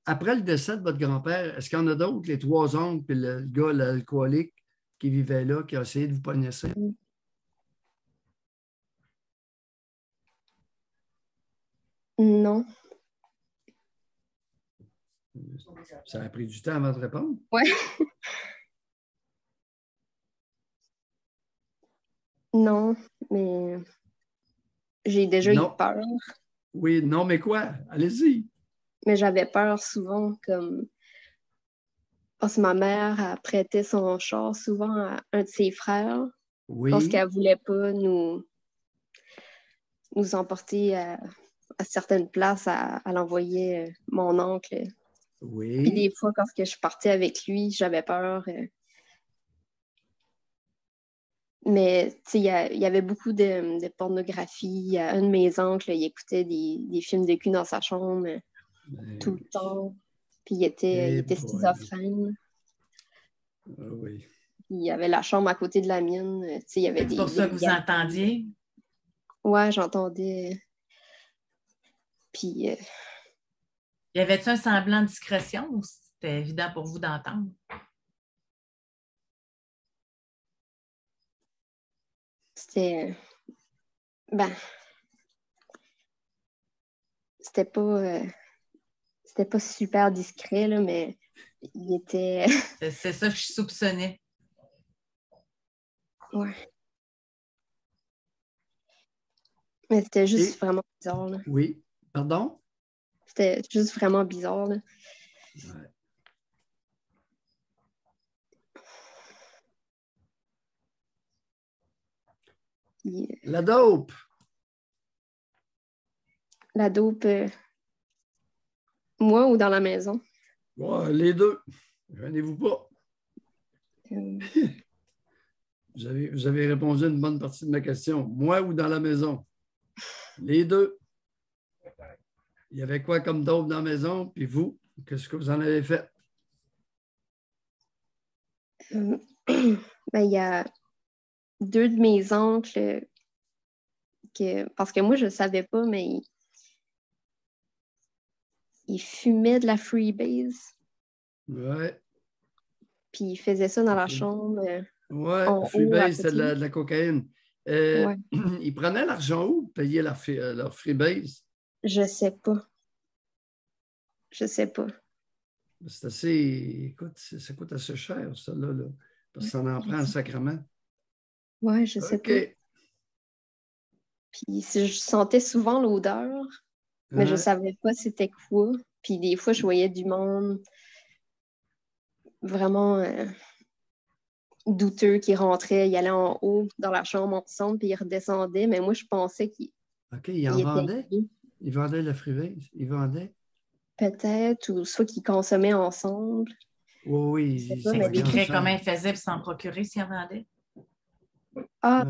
Après le décès de votre grand-père, est-ce qu'il y en a d'autres, les 3 oncles et le gars, l'alcoolique qui vivait là, qui a essayé de vous poignasser? Non. Ça a pris du temps avant de répondre? Oui. Non, mais j'ai déjà eu peur. Oui, non, mais quoi? Allez-y. Mais j'avais peur souvent, comme... Parce que ma mère a prêté son char souvent à un de ses frères. Oui. Parce qu'elle ne voulait pas nous emporter à certaines places. Elle envoyait mon oncle. Oui. Puis des fois, quand je partais avec lui, j'avais peur. Mais il y avait beaucoup de pornographie. Un de mes oncles, il écoutait des films de cul dans sa chambre tout le temps. Puis il était schizophrène. Oui. Il y avait la chambre à côté de la mienne. Il y avait c'est pour ça que vous entendiez? Ouais, j'entendais. Puis... Y avait-tu un semblant de discrétion ou c'était évident pour vous d'entendre? c'était... Ben... C'était pas super discret, là, mais il était... C'est ça que je soupçonnais. Ouais. Mais c'était juste vraiment bizarre, là. Oui. Pardon? C'était juste vraiment bizarre, là. Ouais. La dope! La dope, moi ou dans la maison? Ouais, les deux. Gênez-vous pas. Vous avez répondu à une bonne partie de ma question. Moi ou dans la maison? Les deux. Il y avait quoi comme dope dans la maison? Puis vous, qu'est-ce que vous en avez fait? Ben, il y a 2 de mes oncles parce que moi, je ne savais pas, mais ils fumaient de la freebase. Ouais. Puis ils faisaient ça dans la chambre. Ouais, en freebase, haut, c'est de la cocaïne. Ouais. Ils prenaient l'argent où pour payer leur freebase? Je sais pas. Je sais pas. C'est assez. Écoute, ça coûte assez cher, ça, là. Parce que ça en prend un sacrement. Ouais, je sais pas. Puis je sentais souvent l'odeur, mais je savais pas c'était quoi. Puis des fois, je voyais du monde vraiment douteux qui rentrait. Il allait en haut dans la chambre ensemble, puis il redescendait. Mais moi, je pensais qu'il OK, ils en vendaient? Ils vendaient la freebase? Ils vendaient? Peut-être, ou soit qu'ils consommaient ensemble. Oui, Ça expliquerait comment ils faisaient pour s'en procurer s'ils en vendaient? Ah,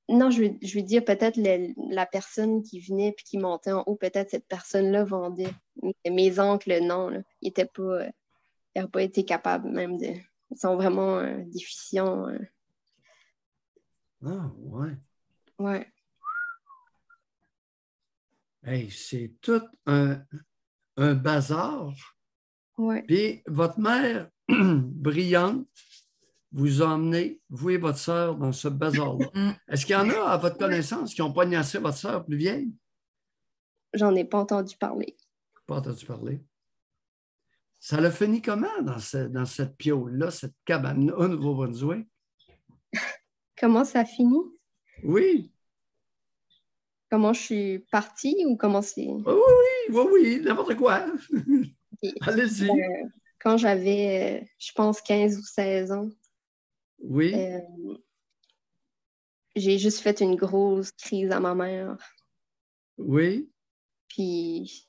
non, je veux dire, peut-être la personne qui venait puis qui montait en haut, peut-être cette personne-là vendait. Mais mes oncles, non, là, ils n'auraient pas été capables même de... Ils sont vraiment déficients. Ah, ouais. Ouais. Hey, c'est tout un bazar. Ouais. Puis votre mère, brillante, vous a emmené, vous et votre sœur, dans ce bazar-là. Est-ce qu'il y en a, à votre connaissance, qui ont pognassé votre sœur plus vieille? J'en ai pas entendu parler. Pas entendu parler. Ça l'a fini comment dans cette piole-là, cette cabane-là au Nouveau-Brunswick? Comment ça finit? Oui. Comment je suis partie ou comment c'est... Oui, n'importe quoi. Allez-y. Quand j'avais, je pense, 15 ou 16 ans, oui. J'ai juste fait une grosse crise à ma mère. Oui. Puis,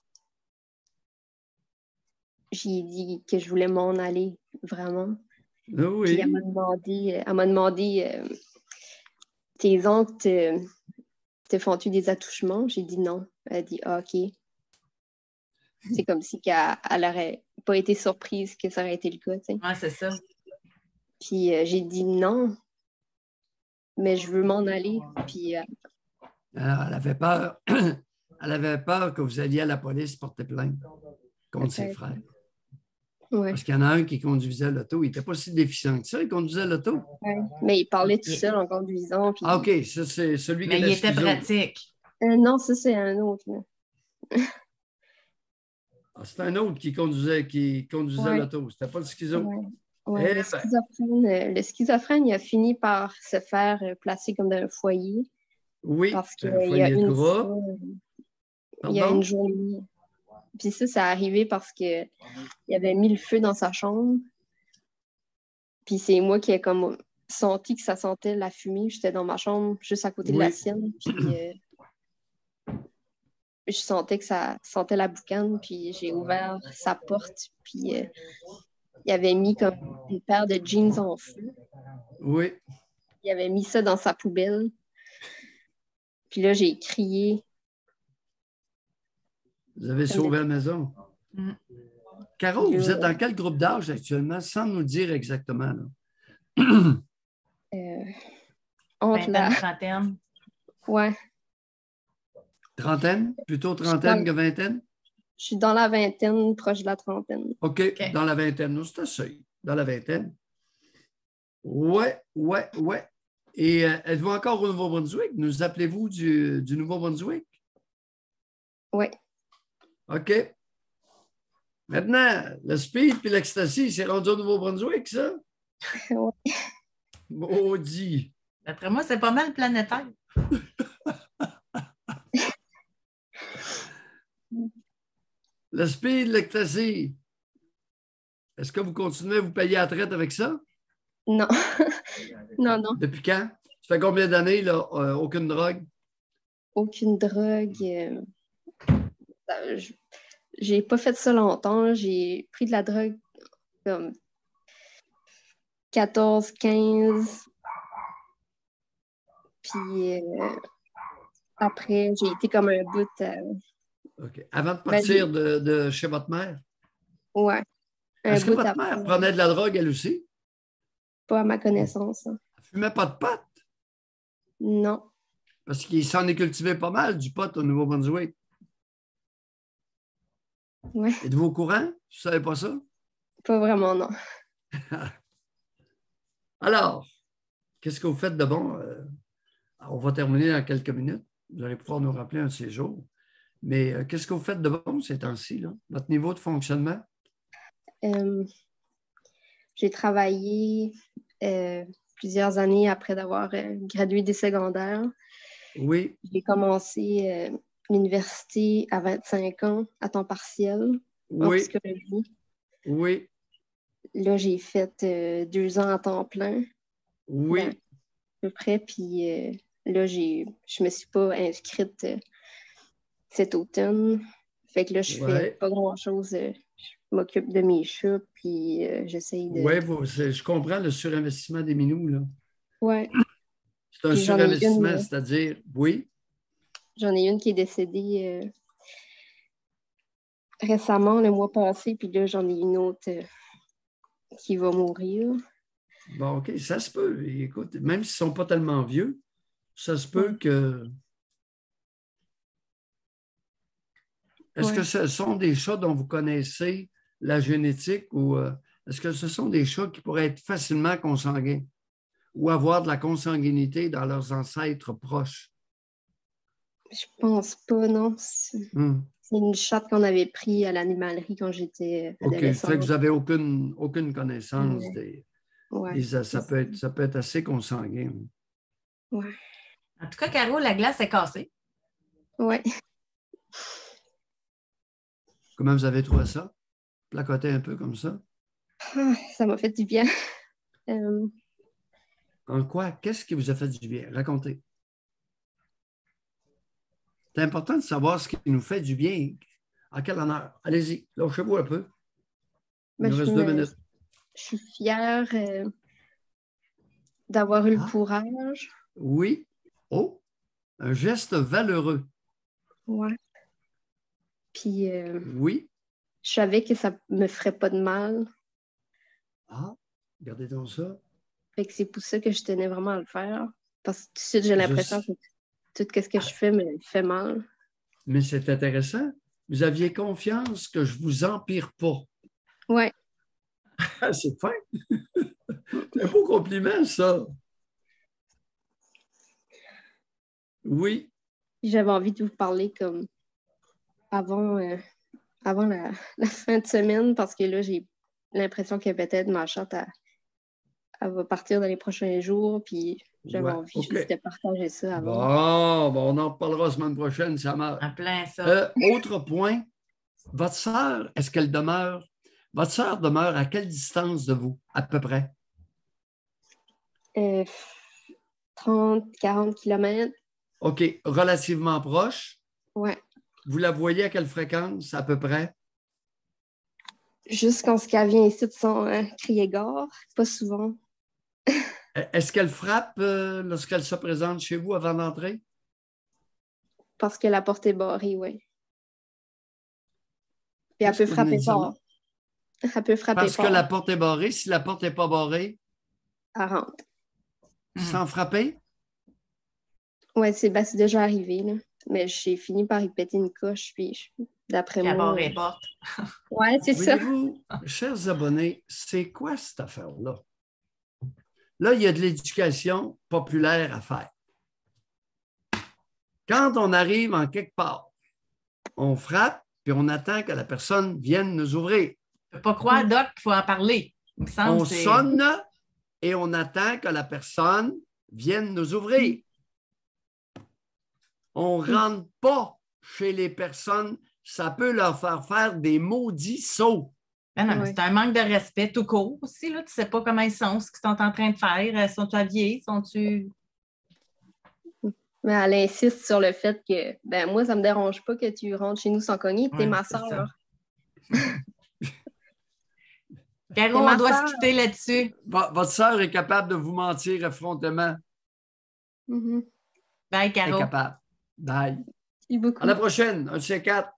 j'ai dit que je voulais m'en aller, vraiment. Oui. Puis, elle m'a demandé tes oncles te font-tu des attouchements? J'ai dit non. Elle a dit, ah, OK. C'est comme si elle n'aurait pas été surprise que ça aurait été le cas, tu sais. Ouais, c'est ça. Puis, j'ai dit non, mais je veux m'en aller. Puis, alors, elle avait peur. Elle avait peur que vous alliez à la police porter plainte contre ses frères. Ouais. Parce qu'il y en a un qui conduisait l'auto. Il n'était pas si déficient que ça, il conduisait l'auto. Ouais. Mais il parlait tout seul en conduisant. Puis... Ah, OK, ça, c'est celui qui était. Mais il était pratique. Non, ça, c'est un autre. C'est un autre qui conduisait l'auto. C'était pas le schizo. Ouais, le schizophrène, il a fini par se faire placer comme dans un foyer. Oui, parce qu'il un foyer de gras. Il y a une journée. Puis ça a arrivé parce qu'il avait mis le feu dans sa chambre. Puis c'est moi qui ai comme senti que ça sentait la fumée. J'étais dans ma chambre juste à côté de la sienne. Puis je sentais que ça sentait la boucane. Puis j'ai ouvert sa porte. Puis il avait mis comme une paire de jeans en feu. Oui. Il avait mis ça dans sa poubelle. Puis là, j'ai crié. Vous avez sauvé la maison. Caro, vous êtes dans quel groupe d'âge actuellement, sans nous dire exactement? Entre la trentaine. Ouais. Trentaine? Plutôt trentaine que vingtaine? Je suis dans la vingtaine, proche de la trentaine. OK. Dans la vingtaine. C'est assez. Dans la vingtaine. Ouais. Et êtes-vous encore au Nouveau-Brunswick? Nous appelez-vous du Nouveau-Brunswick? Oui. OK. Maintenant, le speed et l'ecstasy, c'est rendu au Nouveau-Brunswick, ça? Oui. Maudit. D'après moi, c'est pas mal planétaire. Le speed, l'ecstasy. Est-ce que vous continuez à vous payer à la traite avec ça? Non. Non, non. Depuis quand? Ça fait combien d'années, là? Aucune drogue? Aucune drogue. J'ai pas fait ça longtemps. J'ai pris de la drogue comme 14, 15. Puis après, j'ai été comme un bout. OK. Avant de partir de chez votre mère? Ouais. Est-ce que votre mère prenait de la drogue, elle aussi? Pas à ma connaissance. Hein. Elle ne fumait pas de pot? Non. Parce qu'il s'en est cultivé pas mal, du pot au Nouveau-Brunswick. Ouais. Êtes-vous au courant? Vous ne savez pas ça? Pas vraiment, non. Alors, qu'est-ce que vous faites de bon? On va terminer dans quelques minutes. Vous allez pouvoir nous rappeler un de ces jours. Mais qu'est-ce que vous faites de bon ces temps-ci, là? Votre niveau de fonctionnement? J'ai travaillé plusieurs années après d'avoir gradué des secondaires. Oui. J'ai commencé l'université à 25 ans, à temps partiel, en psychologie. Oui. Là, j'ai fait 2 ans à temps plein. Oui. À peu près. Puis là, je me suis pas inscrite cet automne. Fait que là, je fais pas grand-chose. Je m'occupe de mes chats, puis j'essaye de... Oui, je comprends le surinvestissement des minous, là. Oui. C'est un surinvestissement, c'est-à-dire, oui. J'en ai une qui est décédée récemment, le mois passé, puis là, j'en ai une autre qui va mourir. Bon, OK, ça se peut. Écoute, même s'ils ne sont pas tellement vieux, ça se peut que... Est-ce que ce sont des chats dont vous connaissez la génétique ou est-ce que ce sont des chats qui pourraient être facilement consanguins ou avoir de la consanguinité dans leurs ancêtres proches? Je pense pas, non. C'est une chatte qu'on avait prise à l'animalerie quand j'étais adolescente. OK, fait que vous n'avez aucune connaissance des... Ça peut être assez consanguin. Oui. En tout cas, Caro, la glace est cassée. Oui. Comment vous avez trouvé ça? Placoter un peu comme ça? Ça m'a fait du bien. En quoi? Qu'est-ce qui vous a fait du bien? Racontez. C'est important de savoir ce qui nous fait du bien. En quel honneur? Allez-y, lâchez-vous un peu. Il nous reste 2 minutes. Je suis fière d'avoir eu le courage. Oui. Oh, un geste valeureux. Oui. Puis, oui. Je savais que ça ne me ferait pas de mal. Ah, regardez donc ça. Fait que c'est pour ça que je tenais vraiment à le faire. Parce que tout de suite, j'ai l'impression que tout ce que je fais me fait mal. Mais c'est intéressant. Vous aviez confiance que je ne vous empire pas. Oui. C'est fin. C'est un beau compliment, ça. Oui. J'avais envie de vous parler comme avant la fin de semaine parce que là, j'ai l'impression que peut-être ma chatte, elle va partir dans les prochains jours. Puis j'avais envie juste de partager ça avant. Bon, on en reparlera la semaine prochaine, ça marche. En plein ça. Autre point, votre sœur, est-ce qu'elle demeure? Votre sœur demeure à quelle distance de vous, à peu près? 30, 40 kilomètres. OK, relativement proche. Oui. Vous la voyez à quelle fréquence, à peu près? Juste quand elle vient ici de son crier gare, pas souvent. Est-ce qu'elle frappe lorsqu'elle se présente chez vous avant d'entrer? Parce que la porte est barrée, oui. Puis elle peut frapper fort. Elle peut frapper Parce fort. que la porte est barrée. Si la porte n'est pas barrée, elle rentre. Sans frapper? Oui, c'est déjà arrivé, là. Mais j'ai fini par y péter une coche, puis d'après moi... barre les portes. Oui, c'est ça. Voyez-vous, chers abonnés, c'est quoi cette affaire-là? Là, il y a de l'éducation populaire à faire. Quand on arrive en quelque part, on frappe, puis on attend que la personne vienne nous ouvrir. Je ne peux pas croire, Doc, qu'il faut en parler. Il me semble On sonne et on attend que la personne vienne nous ouvrir. On ne rentre pas chez les personnes. Ça peut leur faire des maudits sauts. Ben non, c'est un manque de respect tout court aussi. Là. Tu ne sais pas comment ils sont, ce qu'ils sont en train de faire. Sont-ils habillés? Sont-ils... Mais elle insiste sur le fait que, ben moi, ça ne me dérange pas que tu rentres chez nous sans cogner. T'es ma soeur. Caro, on doit se quitter là-dessus. Votre sœur est capable de vous mentir effrontément. Bye, Caro. Elle est capable. Bye. Merci beaucoup. À la prochaine. Un de ces quatre.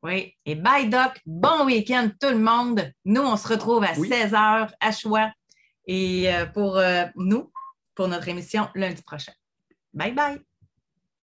Oui. Et bye, Doc. Bon week-end, tout le monde. Nous, on se retrouve à 16h à Choix. Et pour nous, pour notre émission lundi prochain. Bye, bye.